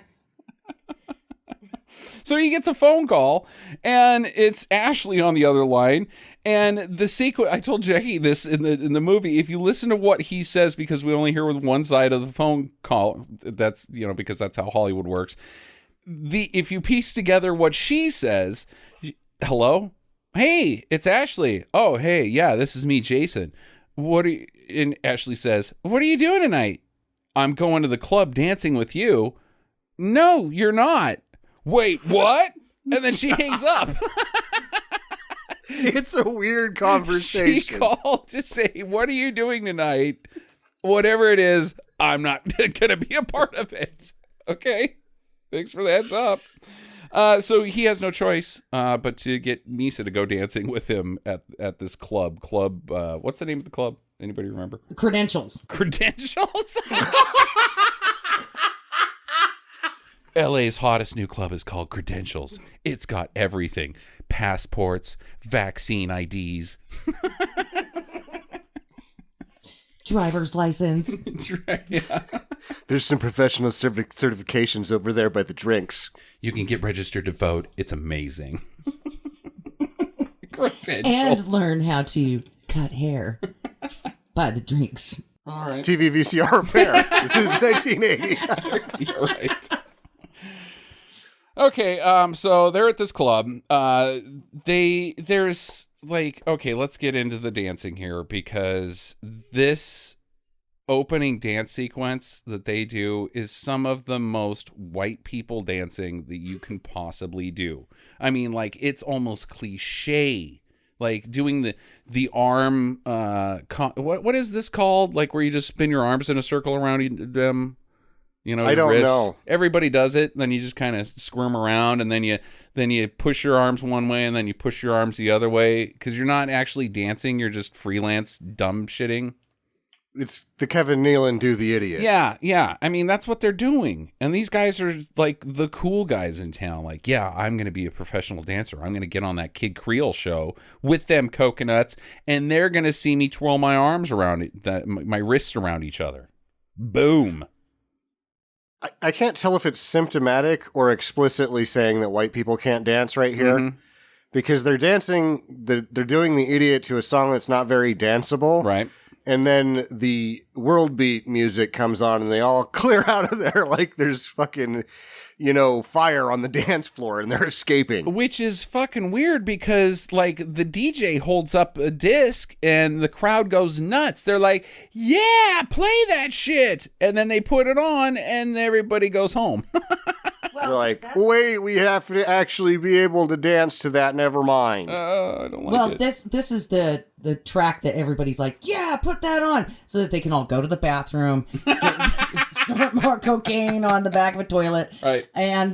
So he gets a phone call, and it's Ashley on the other line. And the sequence, I told Jackie this in the movie, if you listen to what he says, because we only hear with one side of the phone call, that's, because that's how Hollywood works. If you piece together what she says, hello? Hey, it's Ashley. Oh, hey, yeah, this is me, Jason. And Ashley says, what are you doing tonight? I'm going to the club dancing with you. No, you're not. Wait, what? And then she hangs up. It's a weird conversation. She called to say, what are you doing tonight? Whatever it is, I'm not going to be a part of it. Okay. Thanks for the heads up. So he has no choice but to get Misa to go dancing with him at this club. What's the name of the club? Anybody remember? Credentials. LA's hottest new club is called Credentials. It's got everything. Passports, vaccine IDs. Driver's license. Yeah. There's some professional certifications over there by the drinks. You can get registered to vote. It's amazing. And learn how to cut hair by the drinks. All right. TV VCR repair. This is 1980. You're right. Okay, so they're at this club. There's like, okay, let's get into the dancing here, because this opening dance sequence that they do is some of the most white people dancing that you can possibly do. I mean, like, it's almost cliche, like doing the arm, what is this called? Like where you just spin your arms in a circle around them. I don't know. Everybody does it, and then you just kind of squirm around, and then you push your arms one way, and then you push your arms the other way, because you're not actually dancing, you're just freelance dumb shitting. It's the Kevin Nealon do the idiot. Yeah. I mean, that's what they're doing. And these guys are like the cool guys in town. Like, yeah, I'm going to be a professional dancer. I'm going to get on that Kid Creole show with them coconuts, and they're going to see me twirl my arms around my wrists around each other. Boom. I can't tell if it's symptomatic or explicitly saying that white people can't dance right here, because they're dancing, they're doing the idiot to a song that's not very danceable. Right. And then the world beat music comes on and they all clear out of there like there's fucking, fire on the dance floor and they're escaping. Which is fucking weird, because like the DJ holds up a disc and the crowd goes nuts. They're like, yeah, play that shit. And then they put it on and everybody goes home. They're like, wait, we have to actually be able to dance to that. Never mind. I don't like it. This is the track that everybody's like, yeah, put that on, so that they can all go to the bathroom, snort more cocaine on the back of a toilet, right? And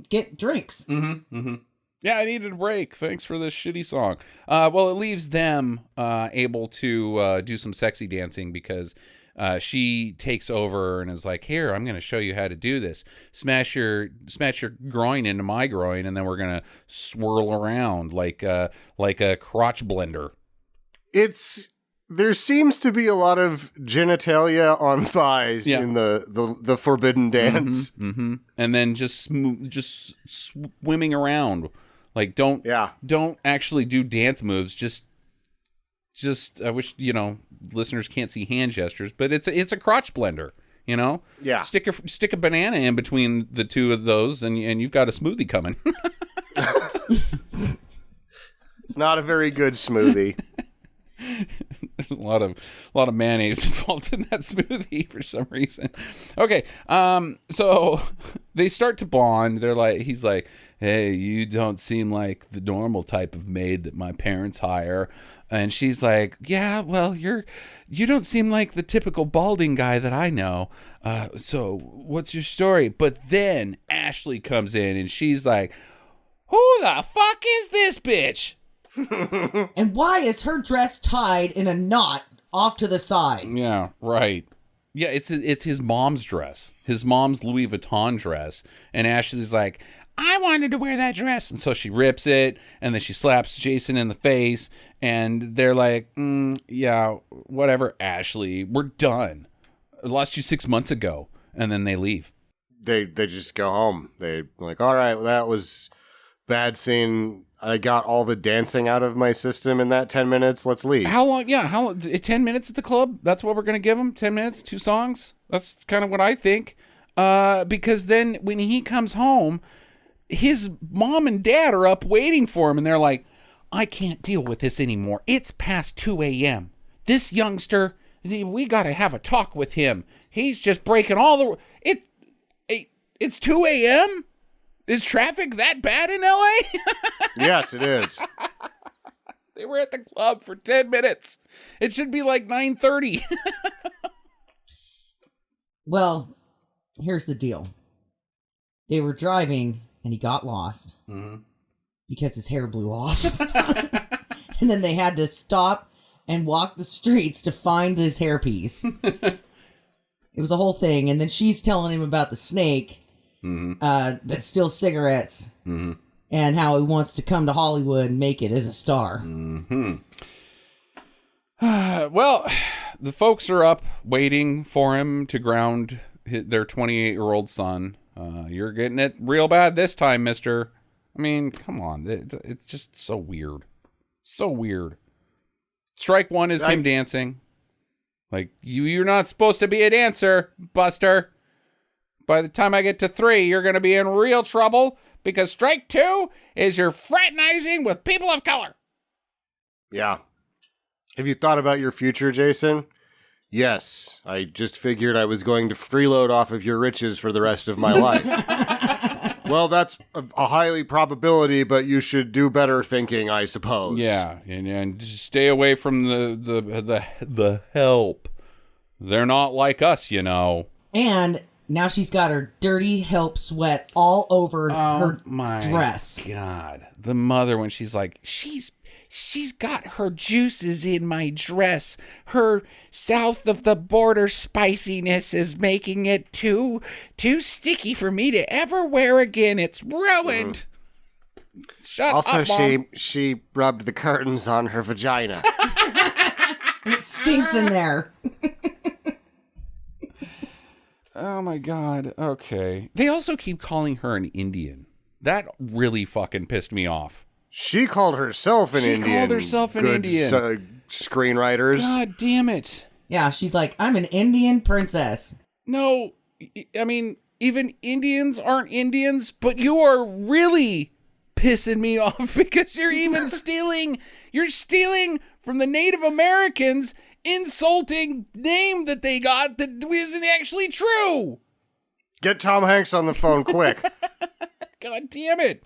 get drinks. Yeah, I needed a break. Thanks for this shitty song. Well, it leaves them able to do some sexy dancing because she takes over and is like, "Here, I'm going to show you how to do this. Smash your groin into my groin, and then we're going to swirl around like a crotch blender." There seems to be a lot of genitalia on thighs in the forbidden dance, and then just swimming around. Like, don't actually do dance moves. Just I wish, listeners can't see hand gestures, but it's a crotch blender, Yeah. Stick a banana in between the two of those, and you've got a smoothie coming. It's not a very good smoothie. There's a lot of mayonnaise involved in that smoothie for some reason. Okay, so they start to bond. He's like, "Hey, you don't seem like the normal type of maid that my parents hire," and she's like, "Yeah, well, you don't seem like the typical balding guy that I know. So what's your story?" But then Ashley comes in and she's like, "Who the fuck is this bitch?" And why is her dress tied in a knot off to the side? Yeah, right. Yeah, it's his mom's dress. His mom's Louis Vuitton dress. And Ashley's like, "I wanted to wear that dress." And so she rips it, and then she slaps Jason in the face, and they're like, "Yeah, whatever, Ashley. We're done. I lost you 6 months ago." And then they leave. They just go home. They're like, "All right, well, that was bad scene. I got all the dancing out of my system in that 10 minutes. Let's leave." How long? Yeah, 10 minutes at the club? That's what we're going to give him? 10 minutes, 2 songs? That's kind of what I think. Because then when he comes home, his mom and dad are up waiting for him, and they're like, "I can't deal with this anymore. It's past 2 a.m. This youngster, we got to have a talk with him. He's just breaking all the... It's 2 a.m.? Is traffic that bad in LA? Yes, it is. They were at the club for 10 minutes. It should be like 9:30. Well, here's the deal. They were driving and he got lost because his hair blew off. And then they had to stop and walk the streets to find his hairpiece. It was a whole thing. And then she's telling him about the snake that steals cigarettes and how he wants to come to Hollywood and make it as a star. Well, the folks are up waiting for him to ground their 28-year-old son. You're getting it real bad this time, mister. I mean, come on. It's just so weird. So weird. Strike one is him dancing. Like, you're not supposed to be a dancer, Buster. By the time I get to 3, you're going to be in real trouble because strike 2 is you're fraternizing with people of color. Yeah. Have you thought about your future, Jason? Yes. I just figured I was going to freeload off of your riches for the rest of my life. Well, that's a highly probability, but you should do better thinking, I suppose. Yeah, and just stay away from the help. They're not like us, And now she's got her dirty help sweat all over her dress. God, the mother, when she's like, she's got her juices in my dress. Her south of the border spiciness is making it too sticky for me to ever wear again. It's ruined. Shut also, up, Mom. she rubbed the curtains on her vagina. It stinks in there. Oh my God. Okay. They also keep calling her an Indian. That really fucking pissed me off. She called herself an Indian. She called herself an Indian. Screenwriters. God damn it. Yeah, she's like, I'm an Indian princess. No, I mean, even Indians aren't Indians, but you are really pissing me off because you're stealing from the Native Americans' insulting name that they got that isn't actually true. Get Tom Hanks on the phone quick. God damn it.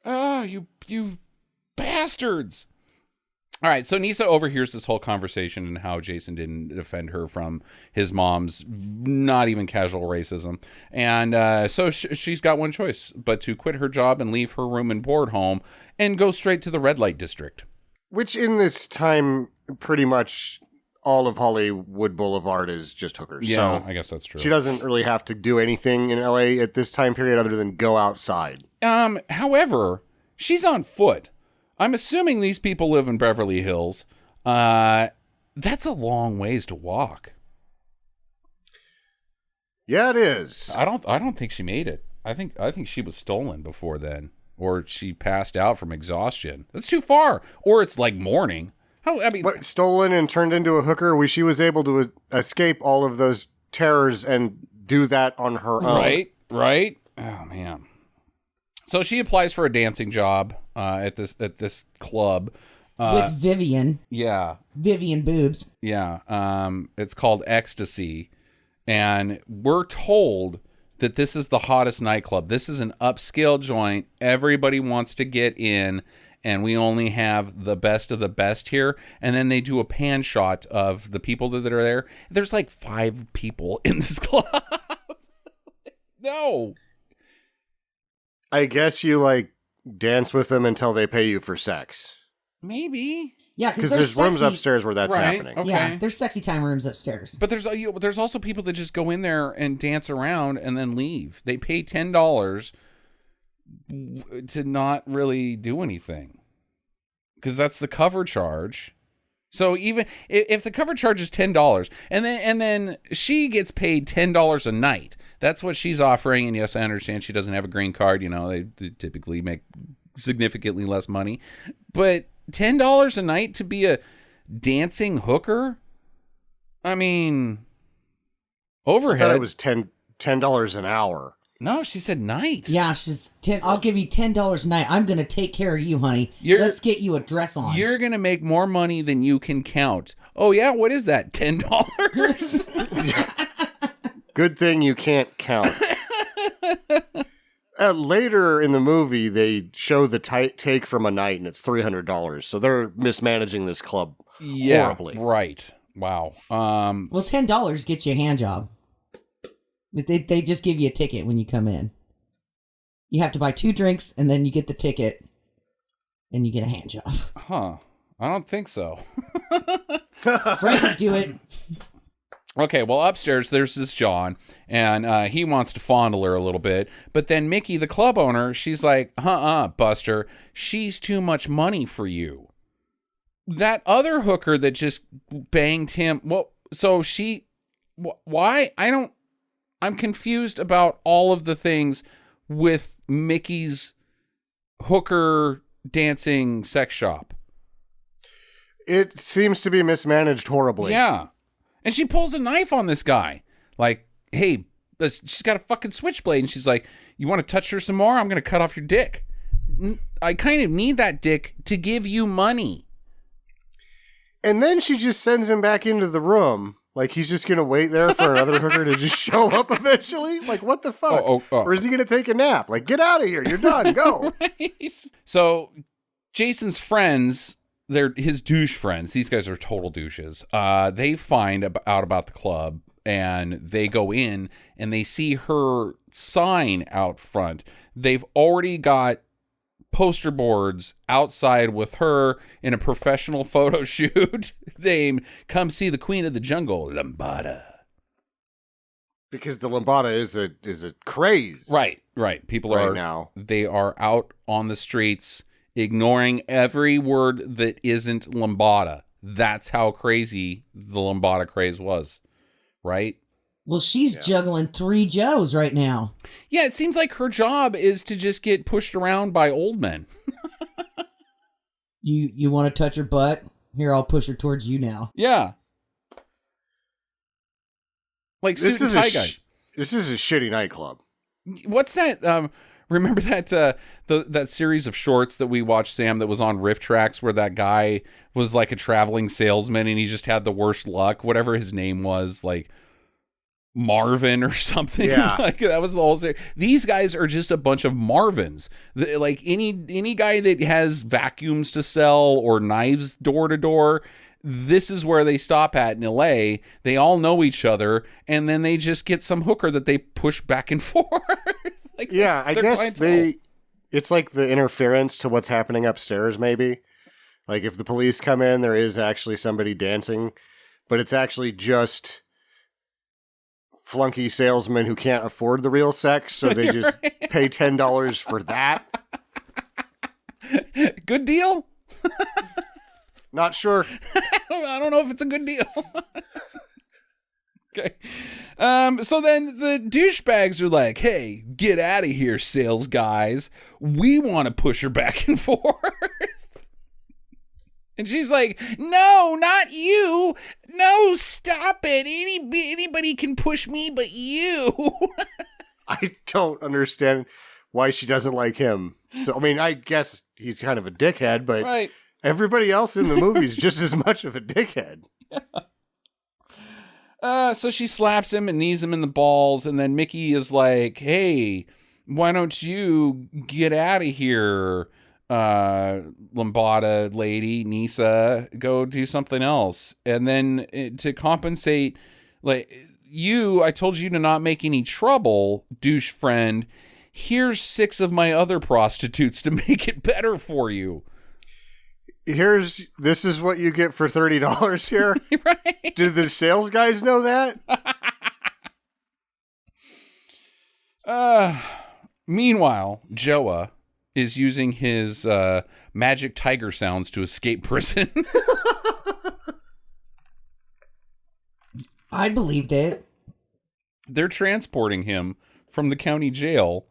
Oh, you bastards. All right, so Nisa overhears this whole conversation and how Jason didn't defend her from his mom's not even casual racism. And so she's got one choice, but to quit her job and leave her room and board home and go straight to the red light district. Which in this time, pretty much all of Hollywood Boulevard is just hookers. Yeah, so I guess that's true. she doesn't really have to do anything in LA at this time period other than go outside. However, she's on foot. I'm assuming these people live in Beverly Hills. That's a long ways to walk. Yeah, it is. I don't think she made it. I think she was stolen before then, or she passed out from exhaustion. That's too far. Or it's like morning. What, stolen and turned into a hooker? She was able to escape all of those terrors and do that on her own. Right. Oh man. So she applies for a dancing job at this club with Vivian. Yeah, Vivian boobs. Yeah. It's called Ecstasy, and we're told that this is the hottest nightclub. This is an upscale joint. Everybody wants to get in, and we only have the best of the best here. And then they do a pan shot of the people that are there. There's like 5 people in this club. No. I guess you dance with them until they pay you for sex. Maybe. Yeah, because there's rooms upstairs where that's happening. Okay. Yeah, there's sexy time rooms upstairs. But there's also people that just go in there and dance around and then leave. They pay $10 to not really do anything because that's the cover charge. So even if the cover charge is $10 and then she gets paid $10 a night, that's what she's offering. And yes, I understand she doesn't have a green card. They typically make significantly less money, but $10 a night to be a dancing hooker. I mean, overhead. I thought it was $10 an hour. No, she said night. Yeah, she's I'll give you $10 a night. I'm gonna take care of you, honey. Let's get you a dress on. You're gonna make more money than you can count. Oh yeah, what is that? $10? Good thing you can't count. Later in the movie, they show the take from a night, and it's $300. So they're mismanaging this club horribly. Right. Wow. Well, $10 gets you a hand job. They just give you a ticket when you come in. You have to buy 2 drinks, and then you get the ticket, and you get a hand job. Huh. I don't think so. Frank would do it. Okay, well, upstairs, there's this John, and he wants to fondle her a little bit. But then Mickey, the club owner, she's like, Buster, she's too much money for you. That other hooker that just banged him, why? I'm confused about all of the things with Mickey's hooker dancing sex shop. It seems to be mismanaged horribly. Yeah. And she pulls a knife on this guy. Like, hey, she's got a fucking switchblade. And she's like, you want to touch her some more? I'm going to cut off your dick. I kind of need that dick to give you money. And then she just sends him back into the room. Like, he's just going to wait there for another hooker to just show up eventually? Like, what the fuck? Or is he going to take a nap? Like, get out of here. You're done. Go. Right. So, Jason's friends... They're his douche friends. These guys are total douches. They find out about the club and they go in and they see her sign out front. They've already got poster boards outside with her in a professional photo shoot. They come see the queen of the jungle, Lambada. Because the Lambada is a craze. Right. People are now. They are out on the streets ignoring every word that isn't Lambada. That's how crazy the Lambada craze was, right? Well, she's juggling 3 Joes right now. Yeah, it seems like her job is to just get pushed around by old men. You want to touch her butt? Here, I'll push her towards you now. Yeah. Like suit and tie guy. This is a shitty nightclub. What's that? Remember that that series of shorts that we watched, Sam, that was on Riff Tracks, where that guy was like a traveling salesman and he just had the worst luck, whatever his name was. Like, Marvin or something. Yeah. Like that was the whole series. These guys are just a bunch of Marvins. Like any guy that has vacuums to sell or knives door to door, this is where they stop at in LA. They all know each other, and then they just get some hooker that they push back and forth. Like, yeah, I guess clientele. it's like the interference to what's happening upstairs, maybe. Like if the police come in, there is actually somebody dancing, but it's actually just flunky salesmen who can't afford the real sex, so they just pay $10 for that. Good deal? Not sure. I don't know if it's a good deal. Okay. So then the douchebags are like, hey, get out of here, sales guys. We want to push her back and forth. And she's like, no, not you. No, stop it. Anybody can push me but you. I don't understand why she doesn't like him. So, I mean, I guess he's kind of a dickhead, but Right. everybody else in the movie is just as much of a dickhead. So she slaps him and knees him in the balls, and then Mickey is like, hey, why don't you get out of here, Lambada lady, Nisa, go do something else. And then to compensate, like, I told you to not make any trouble, douche friend. Here's 6 of my other prostitutes to make it better for you. This is what you get for $30 here. Right. Do the sales guys know that? Meanwhile, Joa is using his magic tiger sounds to escape prison. I believed it. They're transporting him from the county jail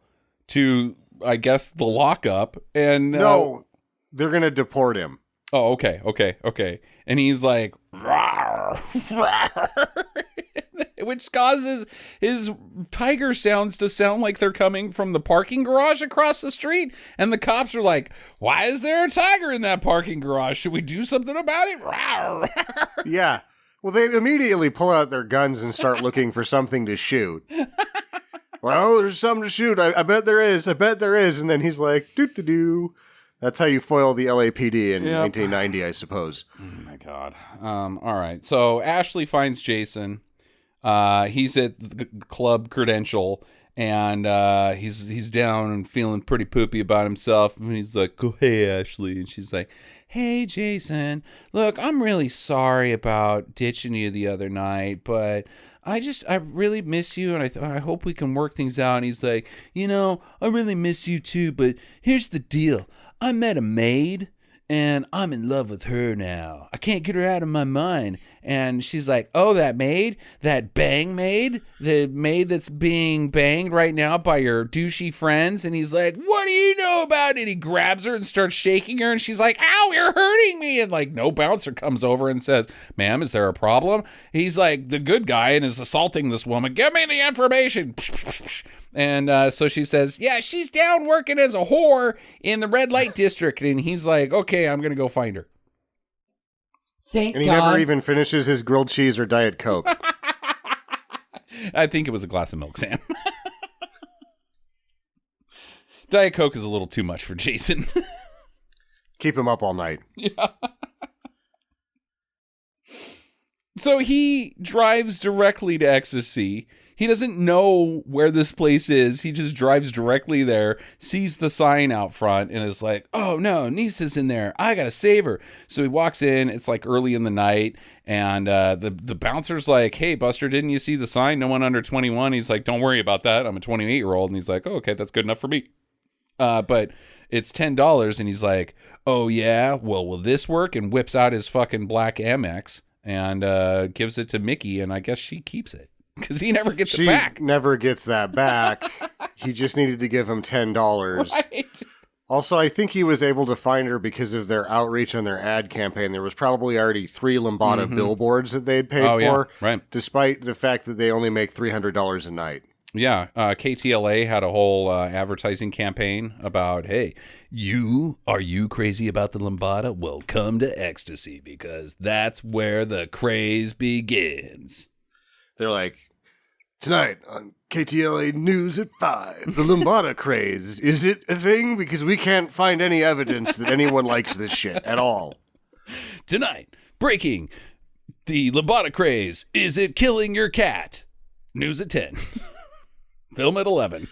to, I guess, the lockup. And No, they're going to deport him. Oh, okay. And he's like, "Rawr, rawr," which causes his tiger sounds to sound like they're coming from the parking garage across the street. And the cops are like, why is there a tiger in that parking garage? Should we do something about it? Rawr, rawr. Yeah. Well, they immediately pull out their guns and start looking for something to shoot. Well, there's something to shoot. I bet there is. And then he's like, doo-doo-doo. That's how you foil the LAPD in 1990, I suppose. Oh my God. All right. So Ashley finds Jason. He's at the club Credential, and he's down and feeling pretty poopy about himself. And he's like, "Oh, hey, Ashley," and she's like, "Hey, Jason. Look, I'm really sorry about ditching you the other night, but I really miss you, and I hope we can work things out." And he's like, I really miss you too, but here's the deal. I met a maid, and I'm in love with her now. I can't get her out of my mind. And she's like, oh, that maid? That bang maid? The maid that's being banged right now by your douchey friends? And he's like, what do you know about it? He grabs her and starts shaking her, and she's like, ow, you're hurting me. And like, no bouncer comes over and says, ma'am, is there a problem? He's like the good guy and is assaulting this woman. Give me the information. And so she says, yeah, she's down working as a whore in the red light district. And he's like, okay, I'm going to go find her. Thank And he God. never even finishes his grilled cheese or Diet Coke. I think it was a glass of milk, Sam. Diet Coke is a little too much for Jason. Keep him up all night. Yeah. So he drives directly to Ecstasy. He doesn't know where this place is. He just drives directly there, sees the sign out front, and is like, oh no, Nisa's in there. I gotta save her. So he walks in. It's like early in the night, and the bouncer's like, hey, Buster, didn't you see the sign? No one under 21. He's like, don't worry about that. I'm a 28-year-old. And he's like, oh, okay, that's good enough for me. But it's $10, and he's like, oh yeah, well, will this work? And whips out his fucking black Amex and gives it to Mickey, and I guess she keeps it. Because he never gets it back. She never gets that back. He just needed to give him $10. Right. Also, I think he was able to find her because of their outreach and their ad campaign. There was probably already 3 Lambada billboards that they'd paid for, yeah, right. Despite the fact that they only make $300 a night. Yeah, KTLA had a whole advertising campaign about, hey, are you crazy about the Lambada? Well, come to Ecstasy, because that's where the craze begins. They're like, Tonight on KTLA News at 5, the Lambada craze. Is it a thing? Because we can't find any evidence that anyone likes this shit at all. Tonight, breaking the Lambada craze. Is it killing your cat? News at 10. Film at 11.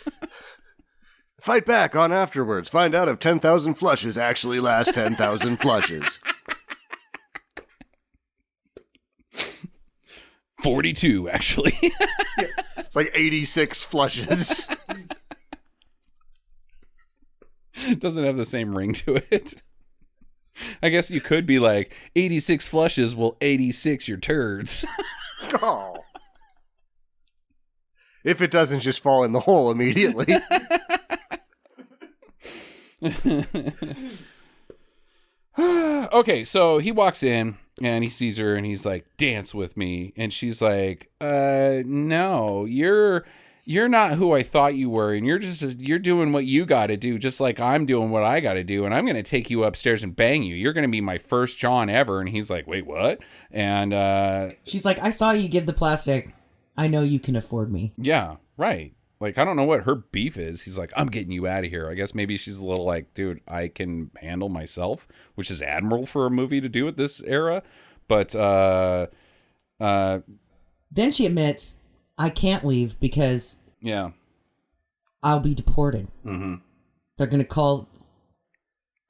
Fight back on afterwards. Find out if 10,000 flushes actually last 10,000 flushes. 42, actually. It's like 86 flushes. It doesn't have the same ring to it. I guess you could be like, 86 flushes will 86 your turds. Oh. If it doesn't just fall in the hole immediately. Okay, so he walks in and he sees her and he's like, dance with me. And she's like, no, you're not who I thought you were. And you're doing what you got to do, just like I'm doing what I got to do. And I'm going to take you upstairs and bang you. You're going to be my first John ever. And he's like, wait, what? And she's like, I saw you give the plastic. I know you can afford me. Yeah, right. Like, I don't know what her beef is. He's like, I'm getting you out of here. I guess maybe she's a little like, dude, I can handle myself, which is admirable for a movie to do at this era. But then she admits, I can't leave because I'll be deported. Mm-hmm. They're going to call...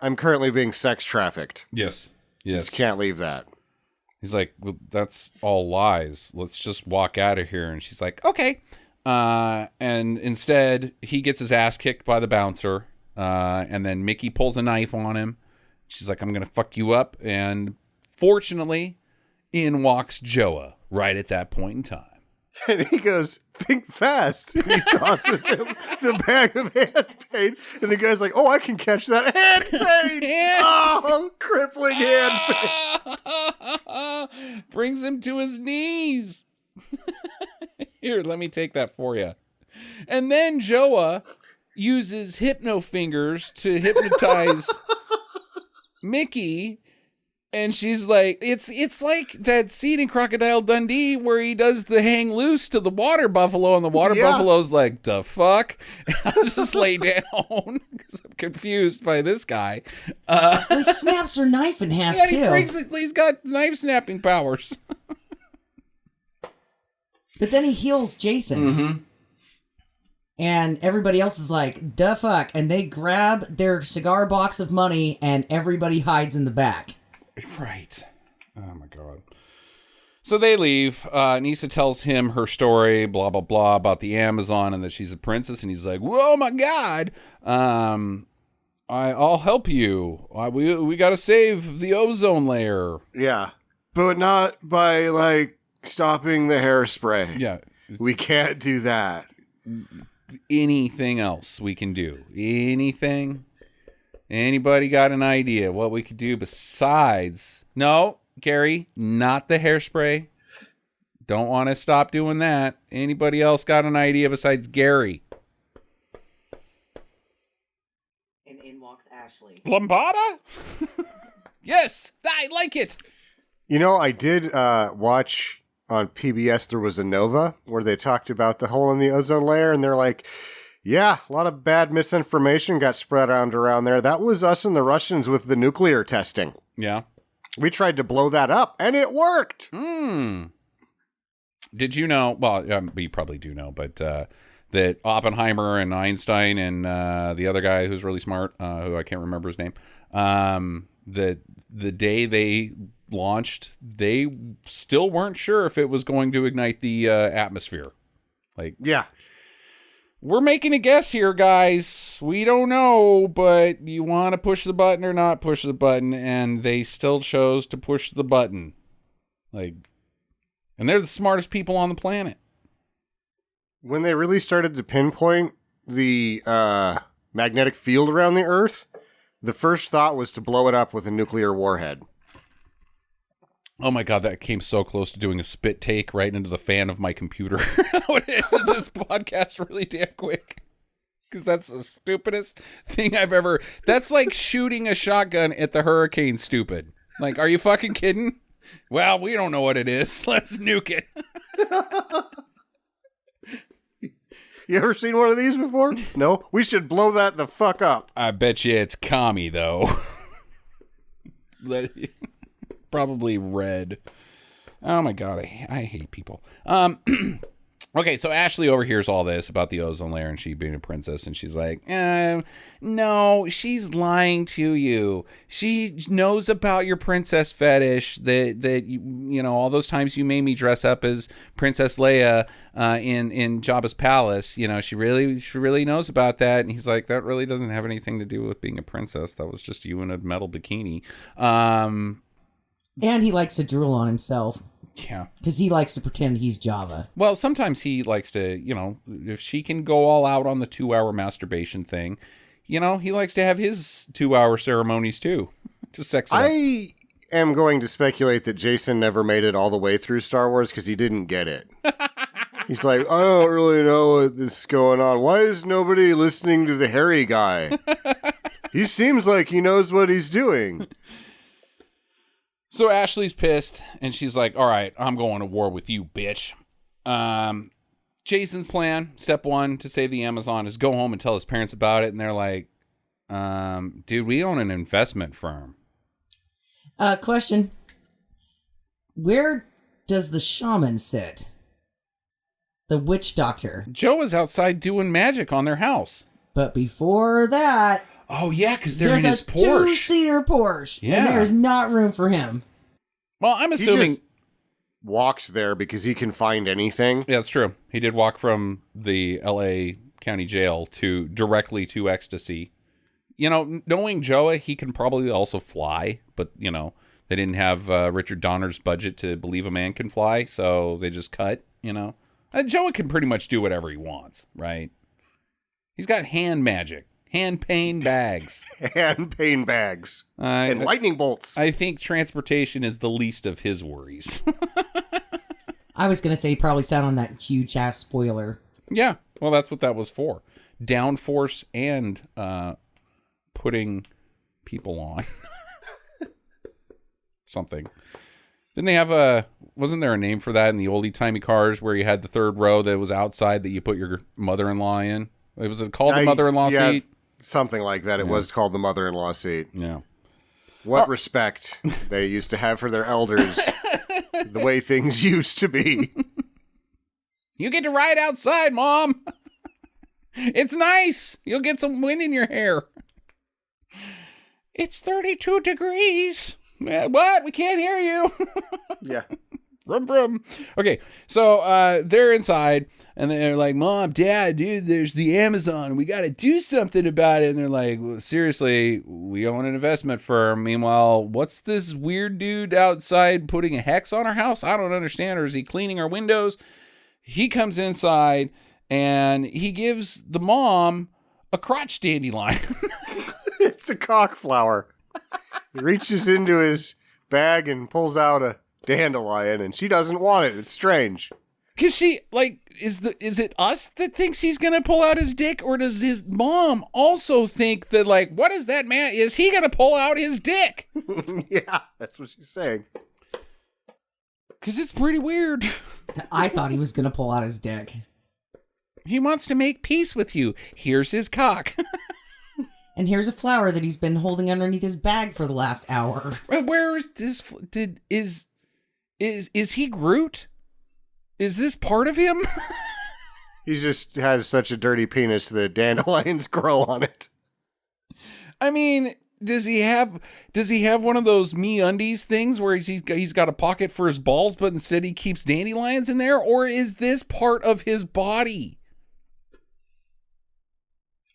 I'm currently being sex trafficked. Yes. Just can't leave that. He's like, well, that's all lies. Let's just walk out of here. And she's like, okay. And instead, he gets his ass kicked by the bouncer. And then Mickey pulls a knife on him. She's like, I'm going to fuck you up. And fortunately, in walks Joa right at that point in time. And he goes, think fast. And he tosses him the bag of hand paint. And the guy's like, oh, I can catch that hand paint. Oh, crippling hand paint. Brings him to his knees. Here, let me take that for you. And then Joa uses hypno fingers to hypnotize Mickey. And she's like, it's like that scene in Crocodile Dundee where he does the hang loose to the water buffalo, and the water buffalo's like, the fuck? And I'll just lay down because I'm confused by this guy. He snaps her knife in half, too. He's got knife snapping powers. But then he heals Jason. Mm-hmm. And everybody else is like, duh fuck. And they grab their cigar box of money and everybody hides in the back. Right. Oh, my God. So they leave. Nisa tells him her story, blah, blah, blah, about the Amazon and that she's a princess. And he's like, whoa, my God. I'll help you. We got to save the ozone layer. Yeah. But not by, like, stopping the hairspray. Yeah. We can't do that. Anything else we can do? Anything? Anybody got an idea what we could do besides... No, Gary, not the hairspray. Don't want to stop doing that. Anybody else got an idea besides Gary? And in walks Ashley. Lambada? Yes, I like it. You know, I did watch on PBS, there was a Nova where they talked about the hole in the ozone layer, and they're like... Yeah, a lot of bad misinformation got spread around there. That was us and the Russians with the nuclear testing. Yeah. We tried to blow that up, and it worked. Did you know, well, you probably do know, but that Oppenheimer and Einstein and the other guy who's really smart, who I can't remember his name, the day they launched, they still weren't sure if it was going to ignite the atmosphere. Like, yeah. We're making a guess here, guys. We don't know, but you want to push the button or not push the button, and they still chose to push the button. Like, and they're the smartest people on the planet. When they really started to pinpoint the magnetic field around the Earth, the first thought was to blow it up with a nuclear warhead. Oh my God, that came so close to doing a spit take right into the fan of my computer. I would end this podcast really damn quick. Because that's the stupidest thing I've ever... That's like shooting a shotgun at the hurricane, stupid. Like, are you fucking kidding? Well, we don't know what it is. Let's nuke it. You ever seen one of these before? No? We should blow that the fuck up. I bet you it's Kami, though. Probably red. Oh my god, I hate people. Okay, so Ashley overhears all this about the ozone layer and she being a princess, and she's like, no, she's lying to you. She knows about your princess fetish, that you know, all those times you made me dress up as Princess Leia in Jabba's palace. You know, she really knows about that. And he's like, that really doesn't have anything to do with being a princess. That was just you in a metal bikini. And he likes to drool on himself. Yeah. Because he likes to pretend he's Java. Well, sometimes he likes to, you know, if she can go all out on the 2-hour masturbation thing, you know, he likes to have his 2-hour ceremonies too, to sex it up. I am going to speculate that Jason never made it all the way through Star Wars because he didn't get it. He's like, I don't really know what this is going on. Why is nobody listening to the hairy guy? He seems like he knows what he's doing. So Ashley's pissed, and she's like, all right, I'm going to war with you, bitch. Jason's plan, step one, to save the Amazon is go home and tell his parents about it. And they're like, dude, we own an investment firm. Question. Where does the shaman sit? The witch doctor. Joe is outside doing magic on their house. But before that... Oh, yeah, because they're in his Porsche. There's a 2-seater Porsche. Yeah. And there's not room for him. Well, I'm assuming... He just walks there because he can find anything. Yeah, that's true. He did walk from the L.A. County Jail directly to ecstasy. You know, knowing Joa, he can probably also fly. But, you know, they didn't have Richard Donner's budget to believe a man can fly. So they just cut, you know. Joa can pretty much do whatever he wants, right? He's got hand magic. Hand pain bags. And pain bags. And lightning bolts. I think transportation is the least of his worries. I was going to say he probably sat on that huge-ass spoiler. Yeah, well, that's what that was for. Downforce and putting people on. Something. Didn't they have wasn't there a name for that in the oldie-timey cars where you had the third row that was outside that you put your mother-in-law in? Was it called the mother-in-law seat? Something like that. It was called the mother-in-law seat. Yeah. What respect they used to have for their elders. The way things used to be. You get to ride outside, Mom. It's nice. You'll get some wind in your hair. It's 32 degrees. What? We can't hear you. Yeah. Vroom, vroom. Okay, so they're inside, and they're like, Mom, Dad, dude, there's the Amazon. We got to do something about it. And they're like, well, seriously, we own an investment firm. Meanwhile, what's this weird dude outside putting a hex on our house? I don't understand. Or is he cleaning our windows? He comes inside, and he gives the mom a crotch dandelion. It's a cock flower. He reaches into his bag and pulls out a dandelion, and she doesn't want it. It's strange. Cause she is it us that thinks he's gonna pull out his dick, or does his mom also think that what is that man? Is he gonna pull out his dick? Yeah, that's what she's saying. Cause it's pretty weird. I thought he was gonna pull out his dick. He wants to make peace with you. Here's his cock. And here's a flower that he's been holding underneath his bag for the last hour. Where is this? Is he Groot? Is this part of him? He just has such a dirty penis that dandelions grow on it. I mean, does he have one of those MeUndies things where he's got a pocket for his balls, but instead he keeps dandelions in there? Or is this part of his body?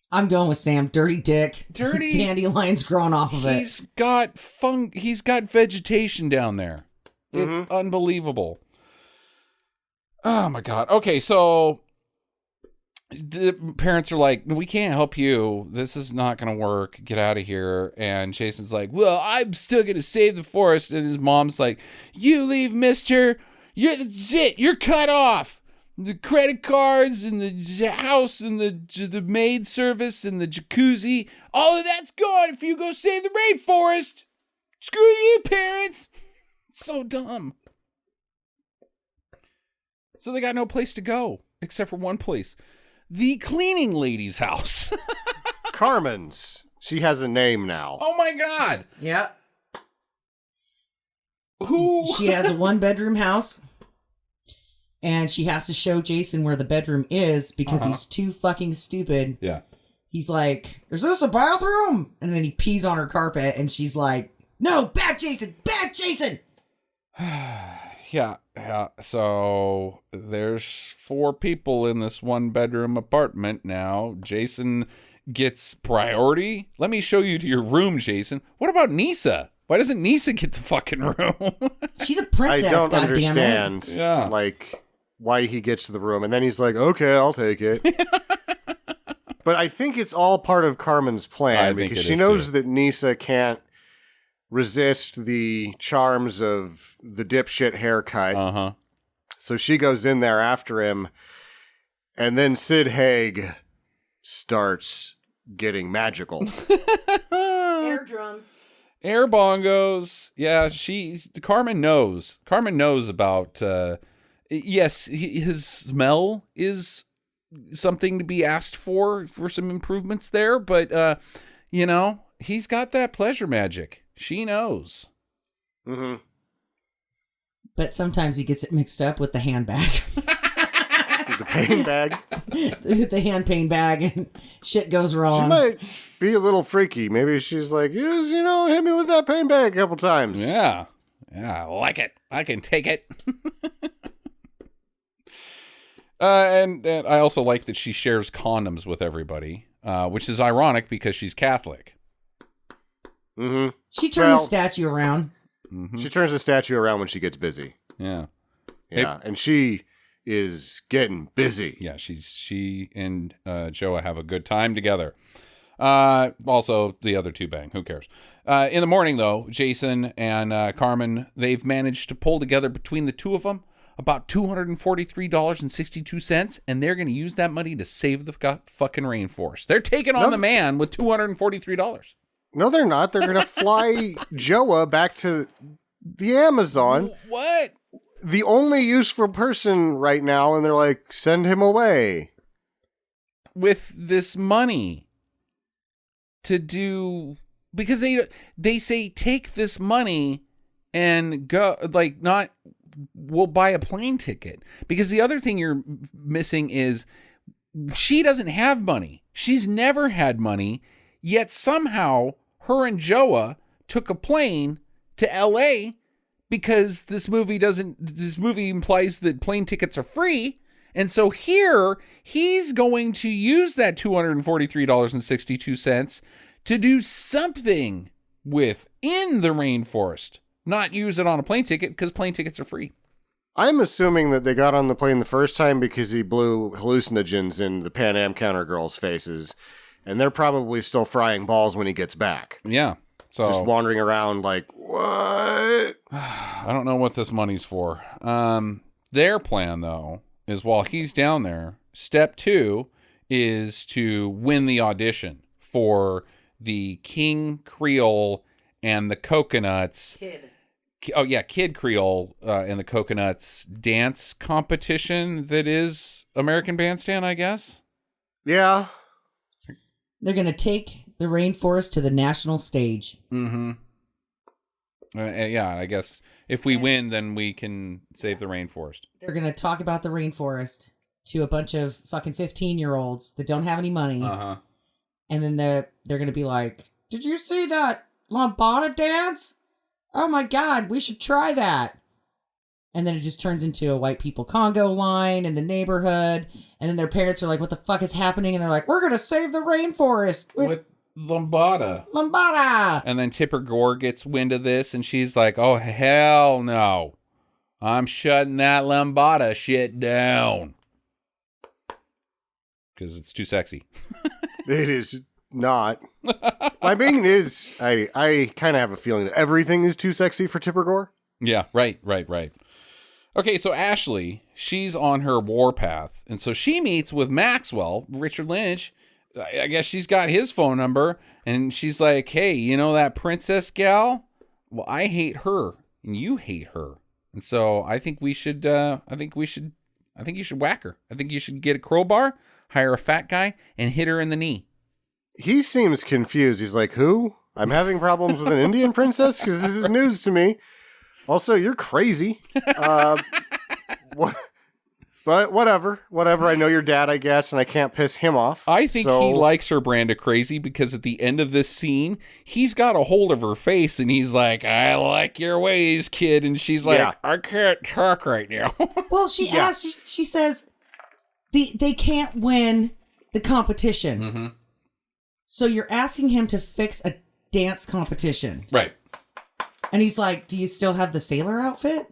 I'm going with Sam. Dirty dick. Dirty dandelions growing off of it. He's got vegetation down there. It's unbelievable. Oh my God. Okay, so the parents are like, we can't help you. This is not going to work. Get out of here. And Jason's like, well, I'm still going to save the forest. And his mom's like, you leave, mister. That's it. You're cut off. The credit cards and the house and the maid service and the jacuzzi, all of that's gone if you go save the rainforest. Screw you, parents. So dumb. So they got no place to go except for one place. the cleaning lady's house. Carmen's. She has a name now. Oh my God. Yeah. Who? She has a 1-bedroom house. And she has to show Jason where the bedroom is because he's too fucking stupid. Yeah. He's like, is this a bathroom? And then he pees on her carpet and she's like, no, back Jason, back Jason. Yeah. So there's 4 people in this 1-bedroom apartment now. Jason gets priority. Let me show you to your room, Jason. What about Nisa? Why doesn't Nisa get the fucking room? She's a princess, I don't goddammit. understand. Yeah. Like, why he gets the room, and then he's like, okay, I'll take it. But I think it's all part of Carmen's plan, because she knows that Nisa can't resist the charms of the dipshit haircut. Uh-huh. So she goes in there after him, and then Sid Haig starts getting magical. Air drums. Air bongos. Yeah, Carmen knows. Carmen knows about... yes, his smell is something to be asked for some improvements there, but, he's got that pleasure magic. She knows. Mm-hmm. But sometimes he gets it mixed up with the handbag. The pain bag. The hand pain bag and shit goes wrong. She might be a little freaky. Maybe she's like, yes, hit me with that pain bag a couple times. Yeah. Yeah, I like it. I can take it. And I also like that she shares condoms with everybody, which is ironic because she's Catholic. Mm-hmm. She turned the statue around. Mm-hmm. She turns the statue around when she gets busy. Yeah. Yeah, and she is getting busy. Yeah, she and Joa have a good time together. Also, the other 2 bang. Who cares? In the morning, though, Jason and Carmen, they've managed to pull together between the 2 of them about $243.62, and they're going to use that money to save the fucking rainforest. They're taking on the man with $243. No, they're not. They're going to fly Joa back to the Amazon. What? The only useful person right now, and they're like, send him away. With this money to do... Because they say, take this money and go... Like, not... We'll buy a plane ticket. Because the other thing you're missing is she doesn't have money. She's never had money, yet somehow her and Joa took a plane to LA because this movie implies that plane tickets are free. And so here he's going to use that $243.62 to do something within the rainforest. Not use it on a plane ticket because plane tickets are free. I'm assuming that they got on the plane the first time because he blew hallucinogens in the Pan Am counter girls' faces, and they're probably still frying balls when he gets back. Yeah. So just wandering around like, what? I don't know what this money's for. Their plan, though, is while he's down there, step 2 is to win the audition for the King Creole and the Coconuts. Kid Creole and the Coconuts dance competition that is American Bandstand, I guess. Yeah. They're going to take the rainforest to the national stage. Mm-hmm. Yeah, I guess if we win, then we can save the rainforest. They're going to talk about the rainforest to a bunch of fucking 15-year-olds that don't have any money. Uh-huh. And then they're going to be like, did you see that Lambada dance? Oh my God, we should try that. And then it just turns into a white people Congo line in the neighborhood. And then their parents are like, what the fuck is happening? And they're like, we're going to save the rainforest with Lambada. And then Tipper Gore gets wind of this and she's like, oh, hell no. I'm shutting that Lambada shit down. Because it's too sexy. It is not. My main is, I kind of have a feeling that everything is too sexy for Tipper Gore. Yeah, right. Okay, so Ashley, she's on her warpath. And so she meets with Maxwell, Richard Lynch. I guess she's got his phone number. And she's like, hey, you know that princess gal? Well, I hate her. And you hate her. And so I think you should whack her. I think you should get a crowbar. hire a fat guy, and hit her in the knee. He seems confused. He's like, who? I'm having problems with an Indian princess? Because this is news to me. Also, you're crazy. What? But whatever. I know your dad, I guess, and I can't piss him off. I think he likes her brand of crazy because at the end of this scene, he's got a hold of her face and he's like, I like your ways, kid. And she's like, I can't talk right now. Well, she asks, she says, they can't win the competition. Mm-hmm. So you're asking him to fix a dance competition. Right. And he's like, do you still have the sailor outfit?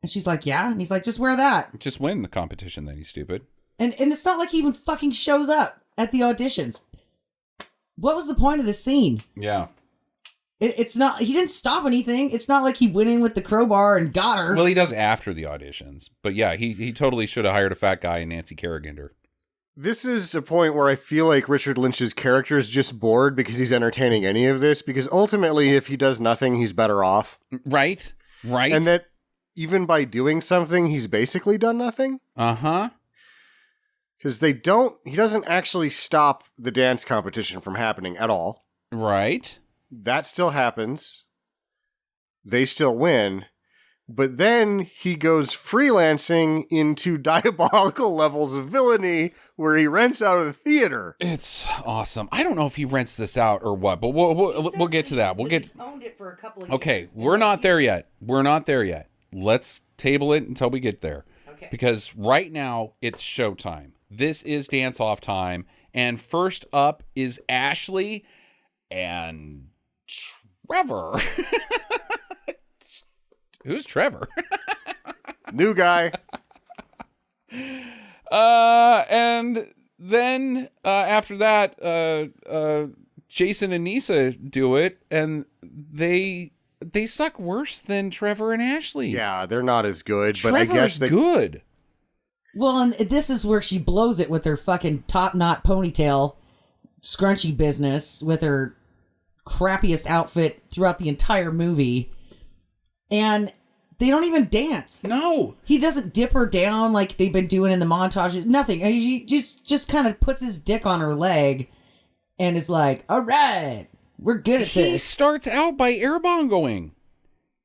And she's like, yeah. And he's like, just wear that. Just win the competition then, you stupid. And it's not like he even fucking shows up at the auditions. What was the point of this scene? Yeah. It's not, he didn't stop anything. It's not like he went in with the crowbar and got her. Well, he does after the auditions. But yeah, he totally should have hired a fat guy and Nancy Kerrigan her. This is a point where I feel like Richard Lynch's character is just bored because he's entertaining any of this, because ultimately, if he does nothing, he's better off. Right. And that even by doing something, he's basically done nothing. Uh-huh. Because he doesn't actually stop the dance competition from happening at all. Right. That still happens. They still win. But then he goes freelancing into diabolical levels of villainy where he rents out a theater. It's awesome. I don't know if he rents this out or what, but we'll get to that. He's owned it for a couple of years. Okay, we're not there yet. Let's table it until we get there. Okay. Because right now it's showtime. This is dance off time. And first up is Ashley and Trevor. Who's Trevor? New guy. And then after that, Jason and Nisa do it, and they suck worse than Trevor and Ashley. Yeah, they're not as good, but Trevor's I guess they good. Well, and this is where she blows it with her fucking top knot ponytail scrunchy business with her crappiest outfit throughout the entire movie. And they don't even dance. No. He doesn't dip her down like they've been doing in the montages. Nothing. And he just kind of puts his dick on her leg and is like, all right, we're good at this. He starts out by air bongoing.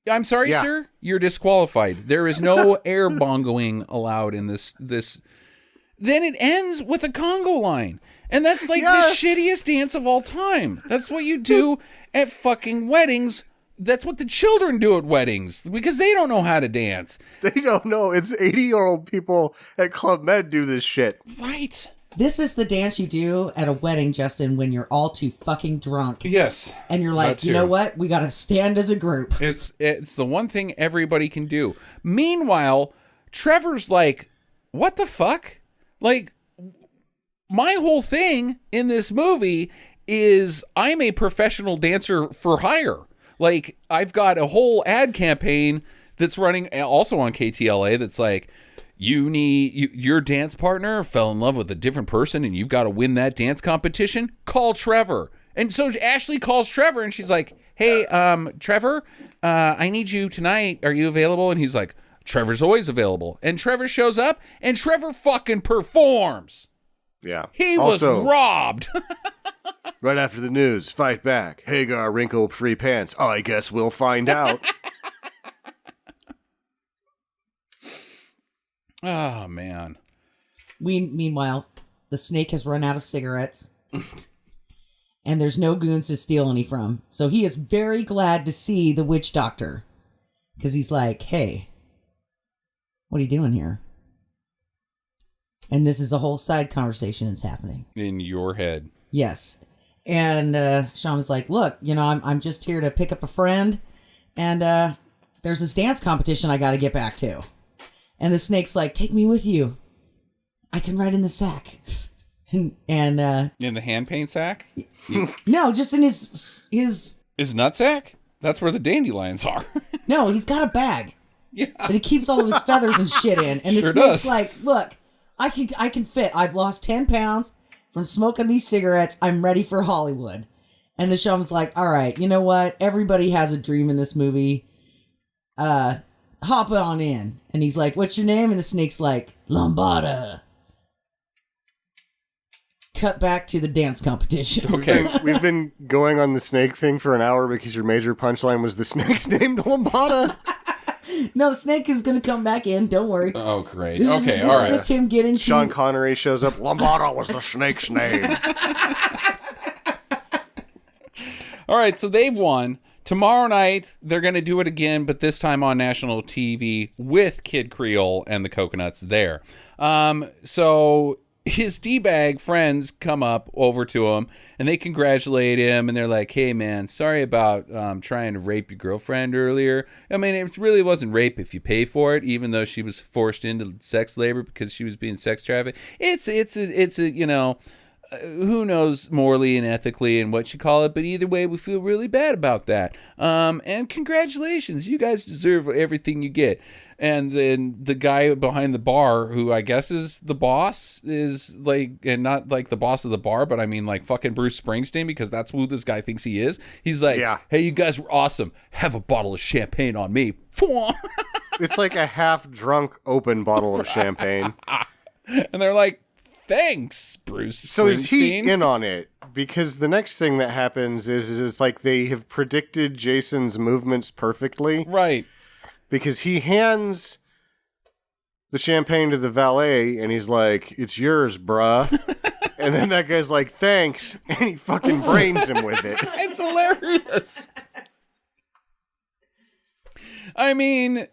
I'm sorry, sir. You're disqualified. There is no air bongoing allowed in this. Then it ends with a Congo line. And that's like the shittiest dance of all time. That's what you do at fucking weddings. That's what the children do at weddings because they don't know how to dance. They don't know. It's 80-year-old people at Club Med do this shit. Right. This is the dance you do at a wedding, Justin, when you're all too fucking drunk. Yes. And you're like, you know what? We got to stand as a group. It's the one thing everybody can do. Meanwhile, Trevor's like, what the fuck? Like, my whole thing in this movie is I'm a professional dancer for hire. Like, I've got a whole ad campaign that's running also on KTLA that's like, your dance partner fell in love with a different person and you've got to win that dance competition. Call Trevor. And so Ashley calls Trevor and she's like, hey, Trevor, I need you tonight. Are you available? And he's like, Trevor's always available. And Trevor shows up and Trevor fucking performs. Yeah. He was robbed. Right after the news, fight back. Hagar wrinkled free pants. Oh, I guess we'll find out. Oh, man. Meanwhile, the snake has run out of cigarettes. And there's no goons to steal any from. So he is very glad to see the witch doctor. Because he's like, hey, what are you doing here? And this is a whole side conversation that's happening. In your head. Yes. And Sean was like, look, I'm just here to pick up a friend. And there's this dance competition I got to get back to. And the snake's like, take me with you. I can ride in the sack. and in the hand paint sack? No, just in his nut sack? That's where the dandelions are. No, he's got a bag. Yeah. And he keeps all of his feathers and shit in. And the Sure snake's does. like, look, I can fit. I've lost 10 pounds from smoking these cigarettes. I'm ready for Hollywood. And the shaman's like, all right, you know what? Everybody has a dream in this movie. Hop on in. And he's like, what's your name? And the snake's like, Lambada. cut back to the dance competition. Okay. We've been going on the snake thing for an hour because your major punchline was the snake's named Lambada. No, the snake is going to come back in. Don't worry. Oh, great. This Okay, is all right. just him getting Sean to... Connery shows up. Lambada was the snake's name. All right, so they've won. Tomorrow night, they're going to do it again, but this time on national TV with Kid Creole and the Coconuts there. So his D-bag friends come up over to him, and they congratulate him, and they're like, hey, man, sorry about trying to rape your girlfriend earlier. I mean, it really wasn't rape if you pay for it, even though she was forced into sex labor because she was being sex trafficked. It's a you know... who knows morally and ethically and what you call it, but either way, we feel really bad about that. And congratulations, you guys deserve everything you get. And then the guy behind the bar, who I guess is the boss, is like, and not like the boss of the bar, but I mean like fucking Bruce Springsteen, because that's who this guy thinks he is. He's like, Yeah. hey, you guys were awesome. Have a bottle of champagne on me. It's like a half-drunk open bottle of champagne. And they're like, thanks, Bruce So is he Springsteen. in on it? Because the next thing that happens is like they have predicted Jason's movements perfectly. Right. Because he hands the champagne to the valet and he's like, it's yours, bruh. And then that guy's like, thanks. And he fucking brains him with it. It's hilarious. I mean,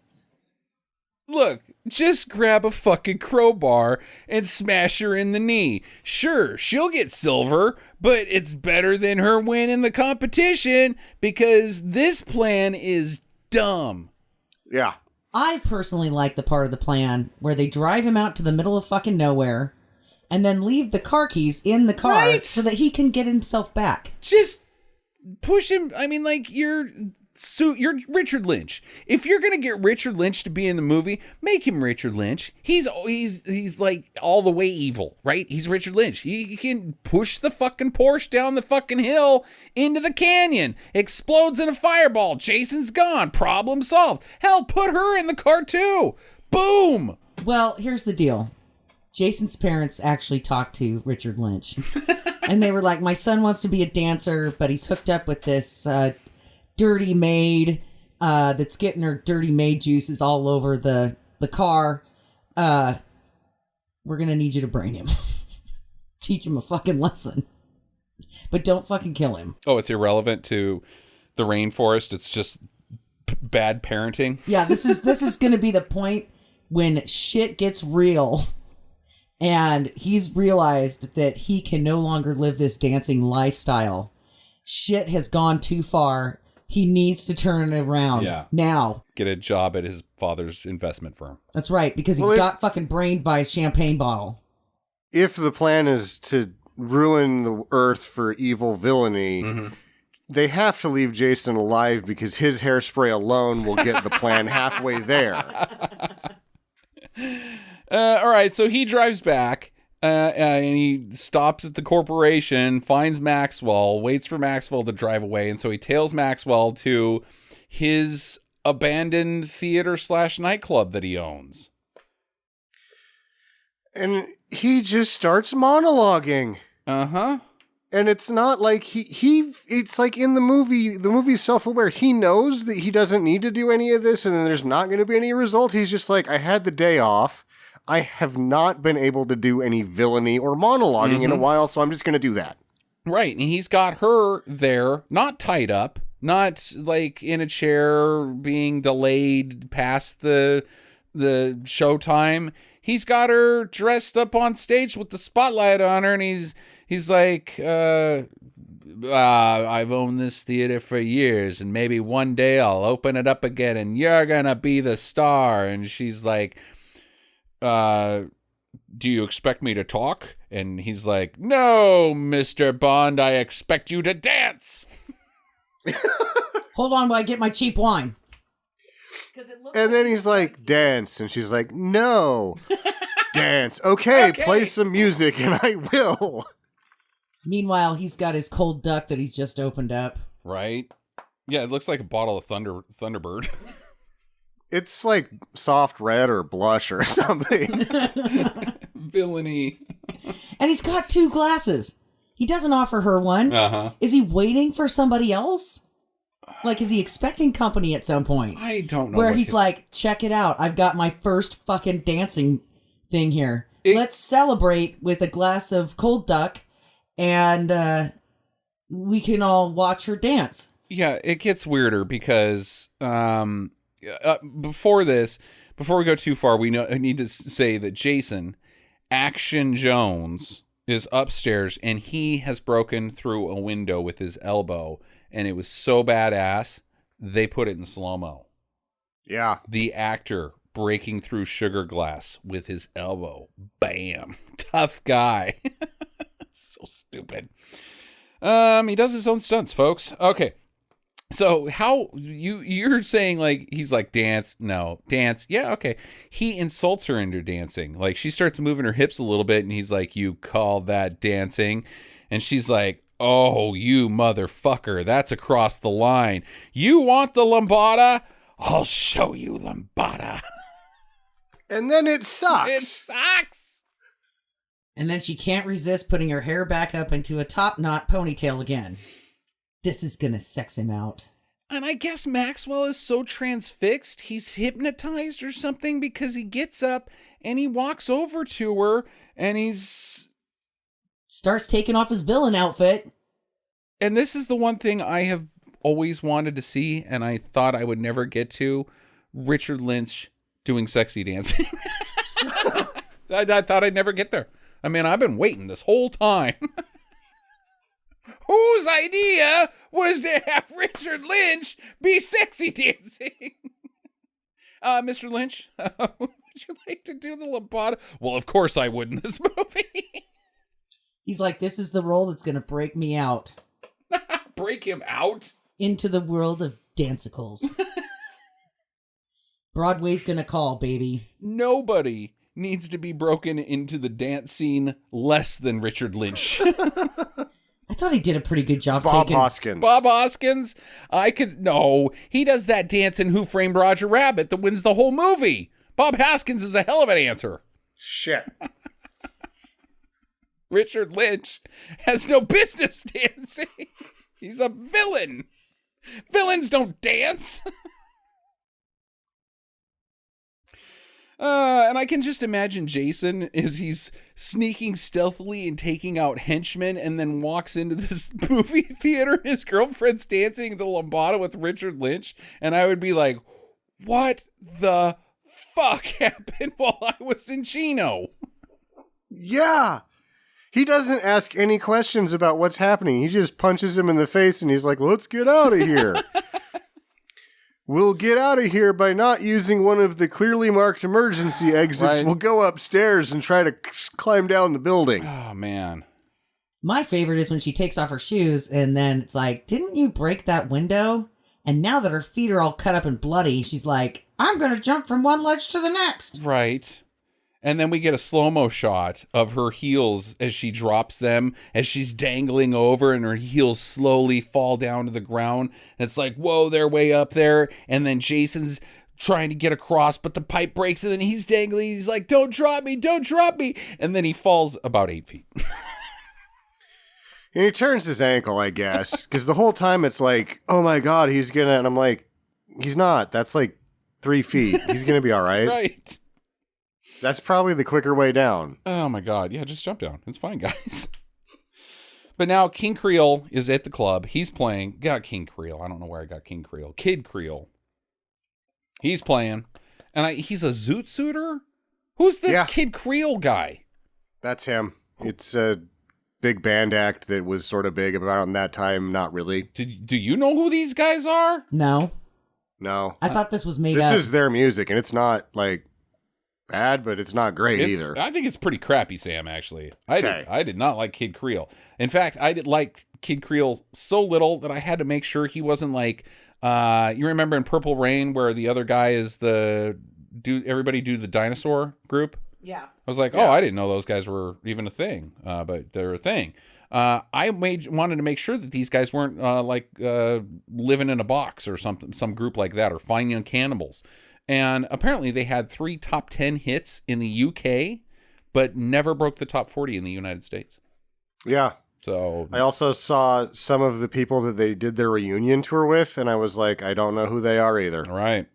look, just grab a fucking crowbar and smash her in the knee. Sure, she'll get silver, but it's better than her winning the competition because this plan is dumb. Yeah. I personally like the part of the plan where they drive him out to the middle of fucking nowhere and then leave the car keys in the car Right. so that he can get himself back. Just push him. I mean, like, you're Richard Lynch. If you're gonna get Richard Lynch to be in the movie, make him Richard Lynch. He's like all the way evil, right? He's Richard Lynch. He can push the fucking Porsche down the fucking hill into the canyon, explodes in a fireball. Jason's gone. Problem solved. Hell, put her in the car too. Boom. Well, here's the deal. Jason's parents actually talked to Richard Lynch. And they were like, my son wants to be a dancer, but he's hooked up with this dirty maid that's getting her dirty maid juices all over the car. We're going to need you to brain him. Teach him a fucking lesson. But don't fucking kill him. Oh, it's irrelevant to the rainforest. It's just bad parenting. Yeah, this is going to be the point when shit gets real and he's realized that he can no longer live this dancing lifestyle. Shit has gone too far. He needs to turn it around. Yeah. Now. Get a job at his father's investment firm. That's right, because he got fucking brained by a champagne bottle. If the plan is to ruin the earth for evil villainy, they have to leave Jason alive because his hairspray alone will get the plan halfway there. All right, so he drives back. And he stops at the corporation, finds Maxwell, waits for Maxwell to drive away, and so he tails Maxwell to his abandoned theater / nightclub that he owns. And he just starts monologuing. Uh-huh. And it's not like it's like in the movie's self-aware. He knows that he doesn't need to do any of this and there's not going to be any result. He's just like, I had the day off. I have not been able to do any villainy or monologuing in a while, so I'm just going to do that. Right, and he's got her there, not tied up, not like in a chair being delayed past the showtime. He's got her dressed up on stage with the spotlight on her, and he's like, I've owned this theater for years, and maybe one day I'll open it up again, and you're gonna be the star. And she's like, do you expect me to talk? And he's like, no, Mr. Bond, I expect you to dance. Hold on while I get my cheap wine. And then he's like, dance. And she's like, no. Dance. Okay, play some music and I will. Meanwhile, he's got his cold duck that he's just opened up. Right? Yeah, it looks like a bottle of Thunderbird. It's like soft red or blush or something. Villainy. And he's got 2 glasses. He doesn't offer her one. Uh-huh. Is he waiting for somebody else? Like, is he expecting company at some point? I don't know. Where he's like, check it out. I've got my first fucking dancing thing here. Let's celebrate with a glass of cold duck, and we can all watch her dance. Yeah, it gets weirder because before we go too far, I need to say that Jason Action Jones is upstairs, and he has broken through a window with his elbow, and it was so badass, they put it in slow-mo. Yeah. The actor breaking through sugar glass with his elbow. Bam. Tough guy. So stupid. He does his own stunts, folks. Okay. So how you're saying, like, he's like, dance? No. Dance? Yeah, okay. He insults her into dancing. Like, she starts moving her hips a little bit, and he's like, you call that dancing? And she's like, oh, you motherfucker, that's across the line. You want the lambada? I'll show you lambada. And then it sucks. It sucks. And then she can't resist putting her hair back up into a top knot ponytail again. This is gonna sex him out. And I guess Maxwell is so transfixed, he's hypnotized or something, because he gets up and he walks over to her and starts taking off his villain outfit. And this is the one thing I have always wanted to see, and I thought I would never get to: Richard Lynch doing sexy dancing. I thought I'd never get there. I mean, I've been waiting this whole time. Whose idea was to have Richard Lynch be sexy dancing? Mr. Lynch, would you like to do the lambada? Well, of course I would in this movie. He's like, this is the role that's going to break me out. Break him out? Into the world of dancicles. Broadway's going to call, baby. Nobody needs to be broken into the dance scene less than Richard Lynch. I thought he did a pretty good job Bob taking... Hoskins. Bob Hoskins? No, he does that dance in Who Framed Roger Rabbit that wins the whole movie. Bob Hoskins is a hell of a dancer. Shit. Richard Lynch has no business dancing. He's a villain. Villains don't dance. And I can just imagine Jason as he's sneaking stealthily and taking out henchmen, and then walks into this movie theater and his girlfriend's dancing the lambada with Richard Lynch. And I would be like, what the fuck happened while I was in Chino? Yeah. He doesn't ask any questions about what's happening. He just punches him in the face and he's like, let's get out of here. We'll get out of here by not using one of the clearly marked emergency exits. Right. We'll go upstairs and try to climb down the building. Oh, man. My favorite is when she takes off her shoes and then it's like, didn't you break that window? And now that her feet are all cut up and bloody, she's like, I'm going to jump from one ledge to the next. Right. And then we get a slow-mo shot of her heels as she drops them, as she's dangling over, and her heels slowly fall down to the ground. And it's like, whoa, they're way up there. And then Jason's trying to get across, but the pipe breaks, and then he's dangling. He's like, don't drop me, don't drop me. And then he falls about 8 feet. And he turns his ankle, I guess, because the whole time it's like, oh my God, he's gonna, and I'm like, he's not. That's like 3 feet. He's gonna be all right. Right. That's probably the quicker way down. Oh my God. Yeah, just jump down. It's fine, guys. But now King Creole is at the club. He's playing. Got King Creole. I don't know where I got King Creole. Kid Creole. He's playing. And he's a zoot suiter? Who's this Kid Creole guy? That's him. It's a big band act that was sort of big around that time. Not really. Do you know who these guys are? No. No. I thought this was made This up. is their music, and it's not, like, bad, but it's not great either. I think it's pretty crappy, Sam, actually. I did not like Kid Creole. In fact, I did like Kid Creole so little that I had to make sure he wasn't like, you remember in Purple Rain where the other guy is everybody do the dinosaur group? Yeah. I was like, oh, I didn't know those guys were even a thing, but they're a thing. I wanted to make sure that these guys weren't living in a box or something, some group like that, or Fine Young Cannibals. And apparently they had 3 top 10 hits in the UK but never broke the top 40 in the United States. Yeah. So I also saw some of the people that they did their reunion tour with, and I was like, I don't know who they are either. Right.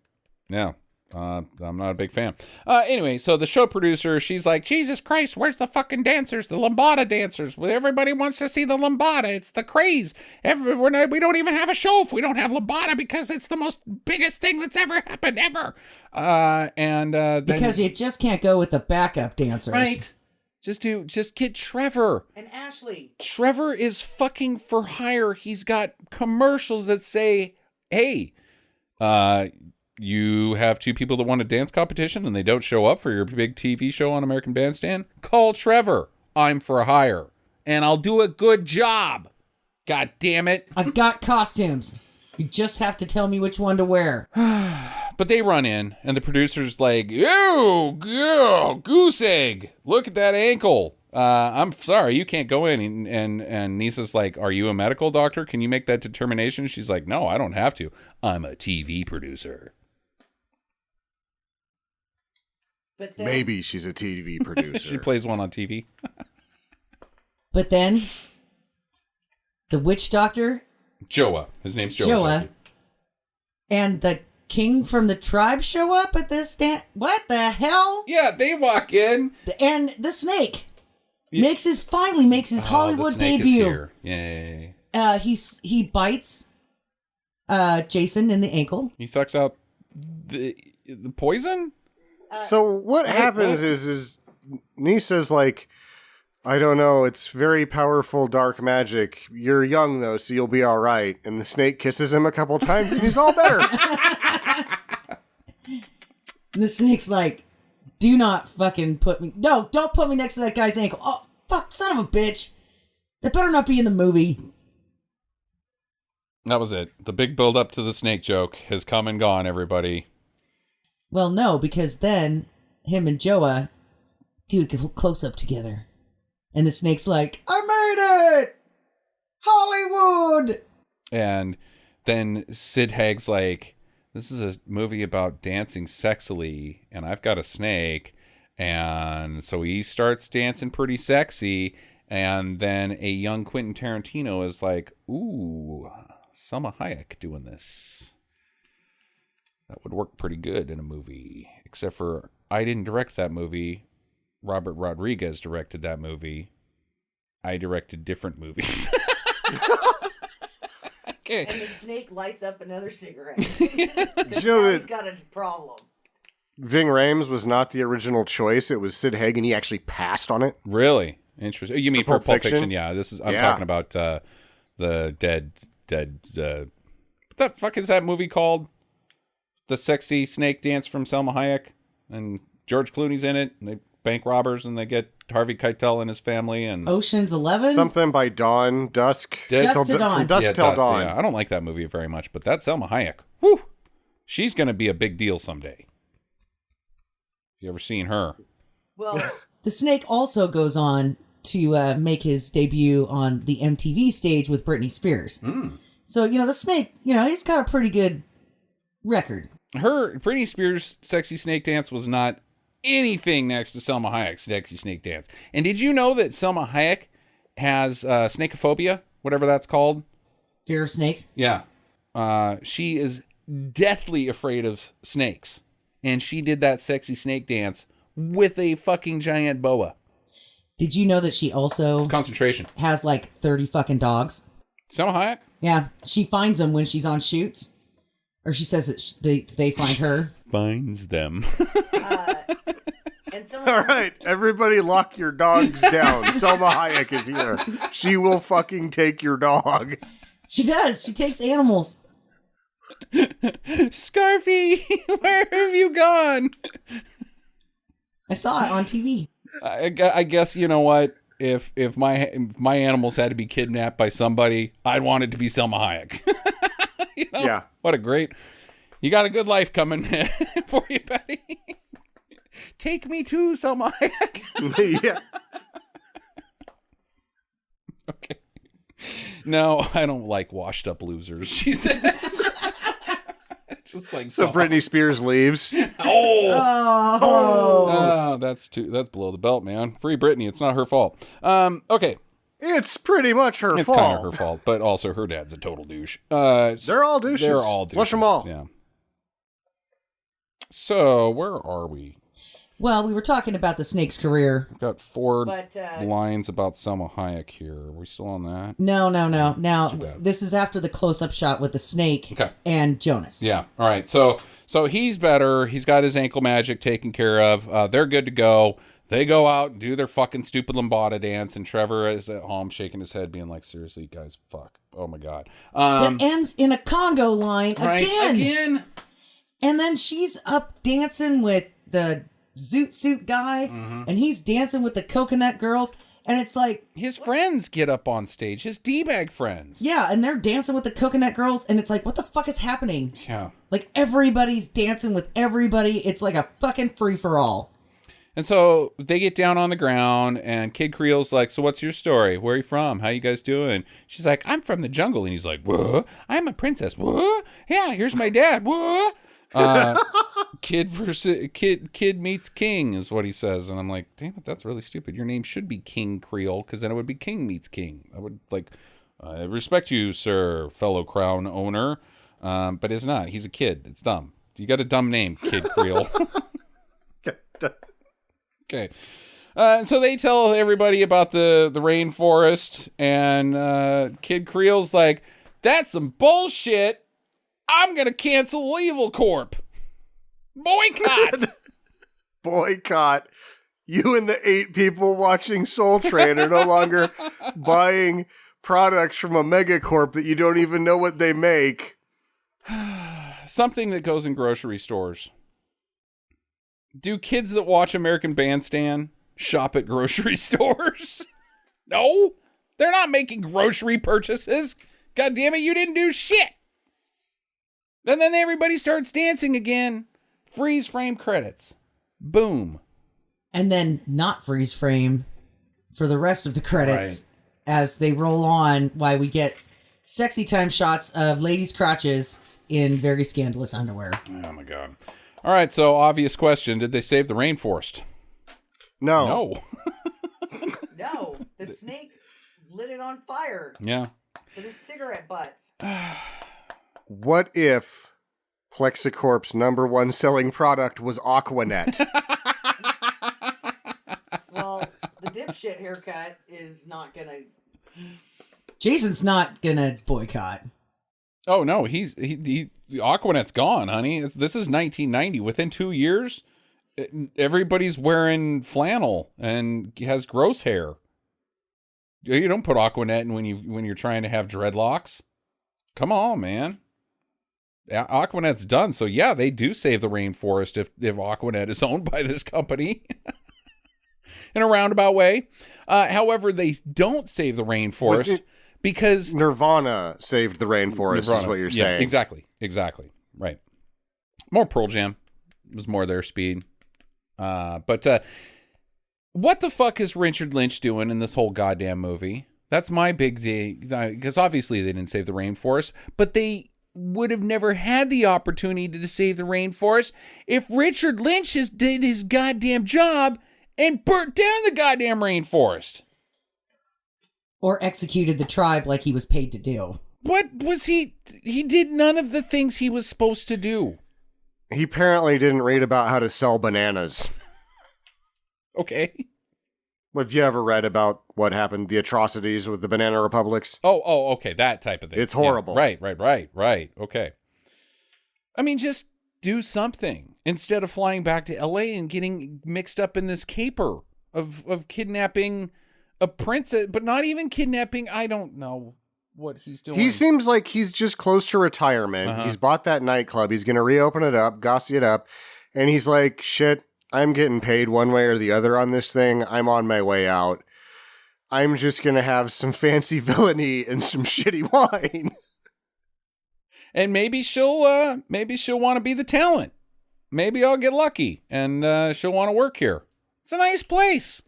Yeah. I'm not a big fan. Anyway, so the show producer, she's like, Jesus Christ, where's the fucking dancers? The Lambada dancers. Well, everybody wants to see the Lambada. It's the craze. We don't even have a show if we don't have Lambada because it's the most biggest thing that's ever happened ever. Because you just can't go with the backup dancers. Right. Just get Trevor. And Ashley. Trevor is fucking for hire. He's got commercials that say, hey, you have two people that want a dance competition and they don't show up for your big TV show on American Bandstand? Call Trevor. I'm for hire. And I'll do a good job. God damn it. I've got costumes. You just have to tell me which one to wear. But they run in and the producer's like, ew, goose egg. Look at that ankle. I'm sorry, you can't go in. And Nisa's like, are you a medical doctor? Can you make that determination? She's like, no, I don't have to. I'm a TV producer. But then, Maybe she's a TV producer. She plays one on TV. But then, the witch doctor, Joa. His name's Joa. Joa, and the king from the tribe show up at this dance. What the hell? Yeah, they walk in. And the snake finally makes his Hollywood the snake is debut. here. Yay. He bites Jason in the ankle. He sucks out the poison? So what happens is Nisa's like, I don't know, it's very powerful dark magic. You're young though, so you'll be all right. And the snake kisses him a couple times and he's all better. And the snake's like, do not fucking put me... No, don't put me next to that guy's ankle. Oh, fuck, son of a bitch. That better not be in the movie. That was it. The big build up to the snake joke has come and gone, everybody. Well, no, because then him and Joa do a close-up together. And the snake's like, I made it! Hollywood! And then Sid Haig's like, this is a movie about dancing sexily, and I've got a snake. And so he starts dancing pretty sexy, and then a young Quentin Tarantino is like, ooh, Salma Hayek doing this. That would work pretty good in a movie. Except for I didn't direct that movie. Robert Rodriguez directed that movie. I directed different movies. Okay. And the snake lights up another cigarette. Did you know that He's got a problem. Ving Rhames was not the original choice? It was Sid Haig and he actually passed on it. Really? Interesting. You mean for Pulp Fiction? Yeah, I'm Yeah. talking about the dead what the fuck is that movie called? The sexy snake dance from Salma Hayek, and George Clooney's in it, and they bank robbers, and they get Harvey Keitel and his family, and Ocean's 11? Something by dawn, dusk. Dusk to dawn. From dusk till dawn. Yeah, I don't like that movie very much, but that's Salma Hayek. Whew! She's going to be a big deal someday. You ever seen her? Well, the snake also goes on to make his debut on the MTV stage with Britney Spears. So, the snake, he's got a pretty good record. Her Britney Spears' sexy snake dance was not anything next to Salma Hayek's sexy snake dance. And did you know that Salma Hayek has snakeophobia, whatever that's called? Fear of snakes? Yeah. She is deathly afraid of snakes. And she did that sexy snake dance with a fucking giant boa. Did you know that she also Concentration. has like 30 fucking dogs? Salma Hayek? Yeah. She finds them when she's on shoots. Or she says that they find her. Finds them. And All right, everybody lock your dogs down. Salma Hayek is here. She will fucking take your dog. She does. She takes animals. Scarfy, where have you gone? I saw it on TV. I guess, you know what? If my animals had to be kidnapped by somebody, I'd want it to be Salma Hayek. Yeah. What a great... You got a good life coming for you, buddy. Take me to Salma Hayek. Yeah. Okay. No, I don't like washed up losers, she says. Just like So Britney Spears leaves. Oh. That's below the belt, man. Free Britney. It's not her fault. Okay. It's pretty much her It's fault. kind of her fault, but also her dad's a total douche. They're all douches. They're all douches. Flush them all. Yeah. So, where are we? Well, we were talking about the snake's career. We've got 4 But, lines about Selma Hayek here. Are we still on that? No. Now, Too bad. this is after the close-up shot with the snake Okay. and Jonas. Yeah. All right. So he's better. He's got his ankle magic taken care of. They're good to go. They go out and do their fucking stupid lambada dance, and Trevor is at home shaking his head, being like, seriously, guys, fuck. Oh, my God. That ends in a Congo line again. Again. And then she's up dancing with the zoot suit guy, and he's dancing with the coconut girls, and it's like... His friends get up on stage, his D-bag friends. Yeah, and they're dancing with the coconut girls, and it's like, what the fuck is happening? Yeah. Like, everybody's dancing with everybody. It's like a fucking free-for-all. And so they get down on the ground, and Kid Creel's like, so what's your story? Where are you from? How you guys doing? She's like, I'm from the jungle. And he's like, what? I'm a princess. What? Yeah, here's my dad. What? Kid meets king is what he says. And I'm like, damn it, that's really stupid. Your name should be King Creole, because then it would be King meets King. I would like, I respect you, sir, fellow crown owner. But it's not. He's a kid. It's dumb. You got a dumb name, Kid Creole. Okay. So they tell everybody about the rainforest, and Kid Creel's like, that's some bullshit. I'm going to cancel Evil Corp. Boycott. Boycott. You and the 8 people watching Soul Train are no longer buying products from a megacorp that you don't even know what they make. Something that goes in grocery stores. Do kids that watch American Bandstand shop at grocery stores? No, they're not making grocery purchases. God damn it, you didn't do shit. And then everybody starts dancing again. Freeze frame credits. Boom. And then not freeze frame for the rest of the credits as they roll on, while we get sexy time shots of ladies' crotches in very scandalous underwear. Oh my God. All right, so obvious question. Did they save the rainforest? No. No. No, the snake lit it on fire Yeah. with his cigarette butts. What if Plexicorp's #1 selling product was Aquanet? Well, the dipshit haircut is not gonna... Jason's not gonna boycott. Oh no, the Aquanet's gone, honey. This is 1990. Within 2 years, everybody's wearing flannel and has gross hair. You don't put Aquanet in when you're trying to have dreadlocks. Come on, man. Aquanet's done. So yeah, they do save the rainforest if Aquanet is owned by this company in a roundabout way. However, they don't save the rainforest because Nirvana saved the rainforest, is what you're saying. Exactly. Right. More Pearl Jam. It was more their speed. But what the fuck is Richard Lynch doing in this whole goddamn movie? That's my big day. Because obviously they didn't save the rainforest, but they would have never had the opportunity to save the rainforest if Richard Lynch just did his goddamn job and burnt down the goddamn rainforest. Or executed the tribe like he was paid to do. What was he did none of the things he was supposed to do. He apparently didn't read about how to sell bananas. Okay. Have you ever read about what happened, the atrocities with the banana republics? Oh, okay, that type of thing. It's horrible. Yeah, right. Okay. I mean, just do something instead of flying back to LA and getting mixed up in this caper of kidnapping a princess, but not even kidnapping. I don't know what he's doing. He seems like he's just close to retirement. Uh-huh. He's bought that nightclub. He's going to reopen it up, gossy it up. And he's like, shit, I'm getting paid one way or the other on this thing. I'm on my way out. I'm just going to have some fancy villainy and some shitty wine. And maybe she'll want to be the talent. Maybe I'll get lucky and she'll want to work here. It's a nice place.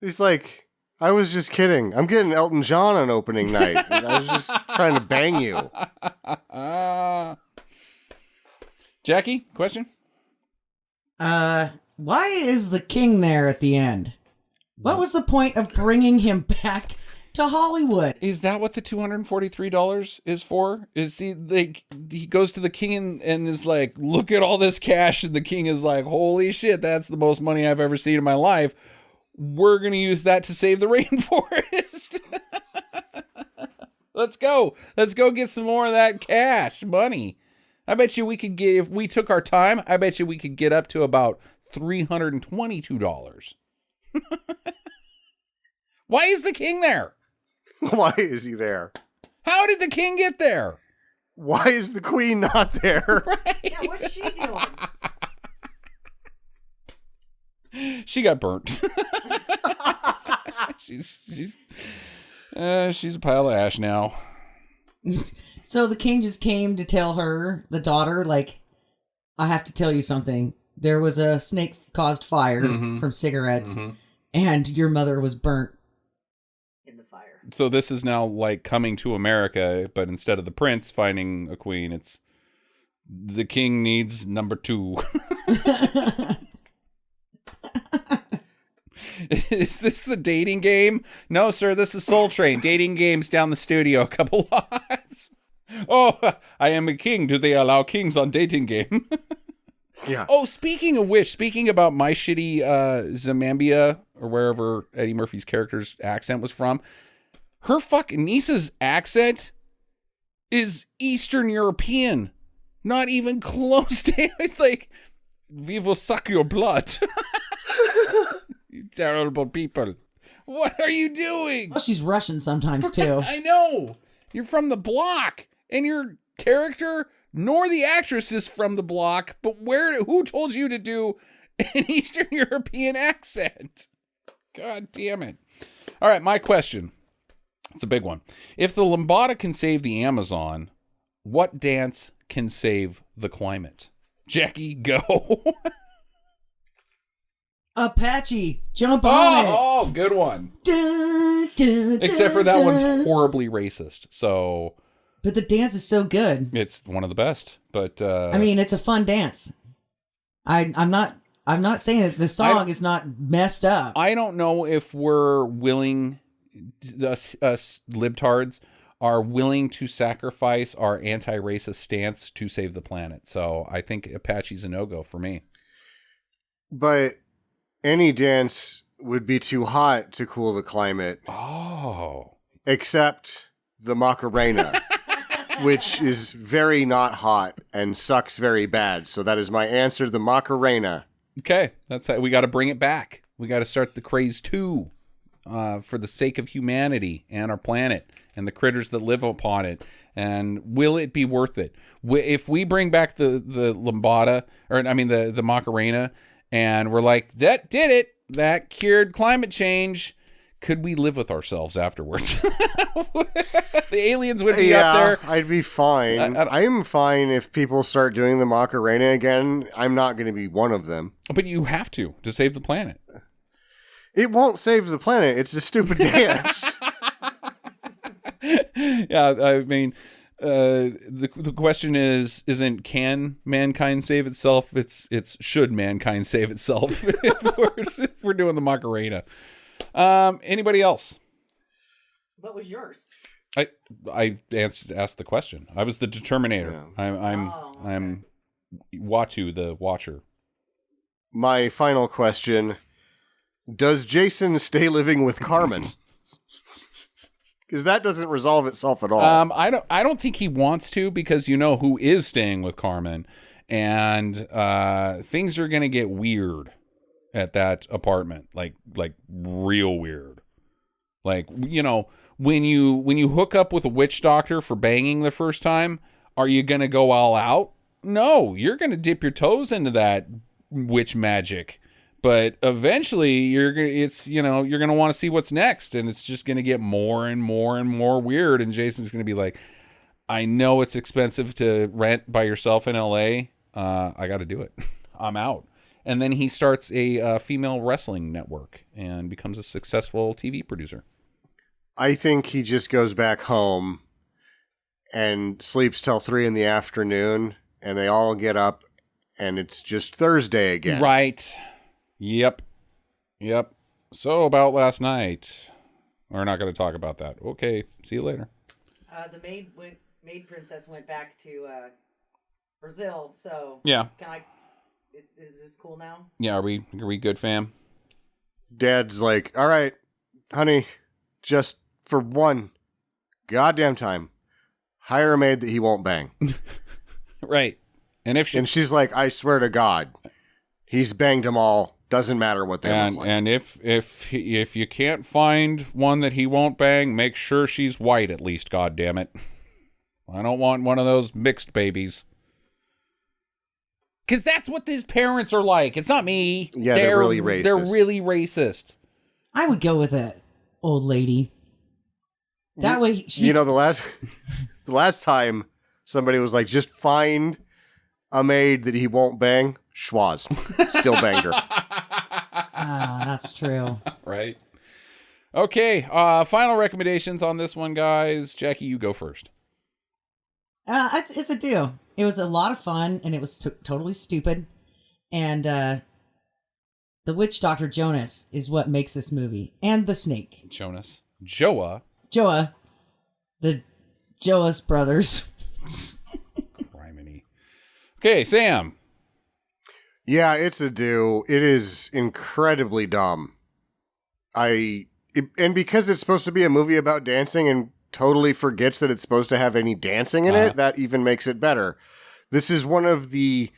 He's like, I was just kidding. I'm getting Elton John on opening night. I was just trying to bang you. Jackie, question? Why is the king there at the end? What was the point of bringing him back to Hollywood? Is that what the $243 is for? Is he goes to the king and is like, look at all this cash, and the king is like, holy shit, that's the most money I've ever seen in my life. We're gonna use that to save the rainforest. Let's go get some more of that cash money. I bet you we could get, if we took our time, I bet you we could get up to about $322. Why is the king there? Why is he there? How did the king get there? Why is the queen not there? Right? Yeah, what's she doing? She got burnt. she's a pile of ash now. So the king just came to tell her, the daughter, like, I have to tell you something. There was a snake-caused fire from cigarettes, and your mother was burnt in the fire. So this is now like Coming to America, but instead of the prince finding a queen, it's the king needs number 2. Is this the dating game? No, sir, this is Soul Train. Dating games down the studio, a couple lots. Oh, I am a king. Do they allow kings on dating game? Yeah. Oh, speaking of which, speaking about my shitty Zambia, or wherever Eddie Murphy's character's accent was from, her fucking niece's accent is Eastern European. Not even close to it. Like, we will suck your blood. You terrible people. What are you doing? Well, she's Russian sometimes, too. I know. You're from the block. And your character, nor the actress is from the block. But who told you to do an Eastern European accent? God damn it. All right, my question. It's a big one. If the lambada can save the Amazon, what dance can save the climate? Jackie, go. Apache, jump on it. Oh, good one. Dun, dun, Except for that dun. one's horribly racist. So But the dance is so good. it's one of the best. But I mean, it's a fun dance. I'm not saying that the song is not messed up. I don't know if we're willing, us libtards are willing to sacrifice our anti-racist stance to save the planet. So I think Apache's a no-go for me. But any dance would be too hot to cool the climate, Oh. except the Macarena, which is very not hot and sucks very bad. So that is my answer, the Macarena. Okay. That's how we got to bring it back. We got to start the craze 2 for the sake of humanity and our planet and the critters that live upon it. And will it be worth it? If we bring back the lambada, the Macarena, and we're like, that did it, that cured climate change, could we live with ourselves afterwards? The aliens would be up there. I'd be fine. I'm fine if people start doing the Macarena again. I'm not going to be one of them. But you have to save the planet. It won't save the planet. It's a stupid dance. Yeah, I mean, the question isn't can mankind save itself? It's should mankind save itself if we're doing the Macarena. Anybody else? What was yours? I asked the question. I was the determinator. Yeah. I'm Watu, the watcher. My final question: does Jason stay living with Carmen? Because that doesn't resolve itself at all. I don't think he wants to, because you know who is staying with Carmen, and things are gonna get weird at that apartment, like real weird. Like, you know, when you hook up with a witch doctor for banging the first time, are you gonna go all out? No, you're gonna dip your toes into that witch magic. But eventually, you're gonna want to see what's next, and it's just gonna get more and more and more weird. And Jason's gonna be like, "I know it's expensive to rent by yourself in LA. I got to do it. I'm out." And then he starts a female wrestling network and becomes a successful TV producer. I think he just goes back home and sleeps till 3 in the afternoon, and they all get up and it's just Thursday again. Right. Yep. So about last night. We're not going to talk about that. Okay. See you later. The maid princess went back to Brazil. So yeah. Can I? Is this cool now? Yeah. Are we good, fam? Dad's like, all right, honey, just for one goddamn time, hire a maid that he won't bang. Right. And she's like, I swear to God, he's banged them all. Doesn't matter what they look like. And if you can't find one that he won't bang, make sure she's white at least. God damn it! I don't want one of those mixed babies. Because that's what his parents are like. It's not me. Yeah, they're really racist. They're really racist. I would go with that old lady. That way, the last time somebody was like, just find a maid that he won't bang. Schwaz still banged her. That's true. Right. Okay. Final recommendations on this one, guys. Jackie, you go first. It's a do. It was a lot of fun, and it was totally stupid. And the witch doctor Jonas is what makes this movie, and the snake. Joa, the Joas brothers. Criminy. Okay, Sam. Yeah, it's a do. It is incredibly dumb. And because it's supposed to be a movie about dancing and totally forgets that it's supposed to have any dancing in it, that even makes it better. This is one of the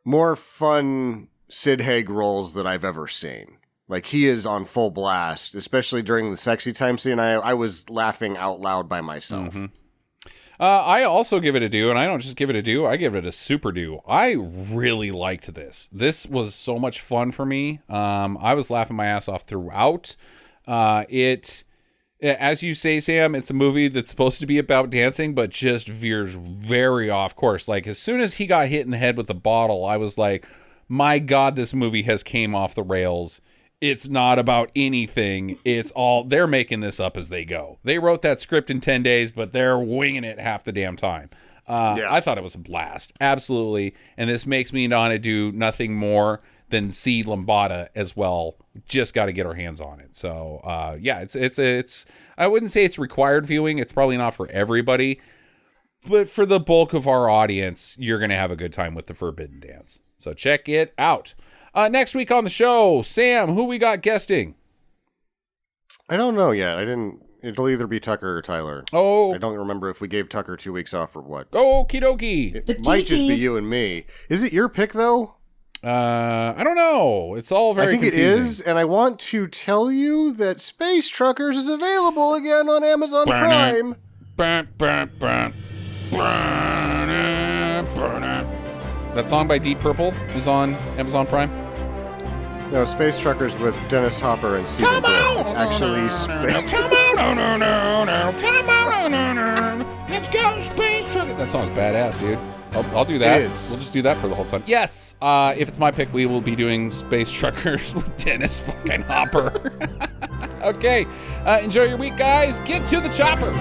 more fun Sid Haig roles that I've ever seen. Like, he is on full blast, especially during the sexy time scene. I was laughing out loud by myself. Mm-hmm. I also give it a do, and I don't just give it a do, I give it a super do. I really liked this. This was so much fun for me. I was laughing my ass off throughout. As you say, Sam, it's a movie that's supposed to be about dancing, but just veers very off course. Like, as soon as he got hit in the head with the bottle, I was like, my God, this movie has came off the rails. It's not about anything. They're making this up as they go. They wrote that script in 10 days, but they're winging it half the damn time. I thought it was a blast. Absolutely. And this makes me want to do nothing more than see Lambada as well. Just got to get our hands on it. So, it's I wouldn't say it's required viewing. It's probably not for everybody. But for the bulk of our audience, you're going to have a good time with the Forbidden Dance. So check it out. Next week on the show, Sam, who we got guesting? I don't know yet. It'll either be Tucker or Tyler. Oh. I don't remember if we gave Tucker 2 weeks off or what. Okie dokie. It might just be you and me. Is it your pick, though? I don't know. It's all very confusing. I think it is, and I want to tell you that Space Truckers is available again on Amazon Prime. That song by Deep Purple is on Amazon Prime? No, Space Truckers with Dennis Hopper and Stephen Bliss. It's actually Space. Come on, let's go, Space Truckers. That song's badass, dude. I'll do that. It is. We'll just do that for the whole time. Yes, if it's my pick, we will be doing Space Truckers with Dennis fucking Hopper. Okay, enjoy your week, guys. Get to the chopper.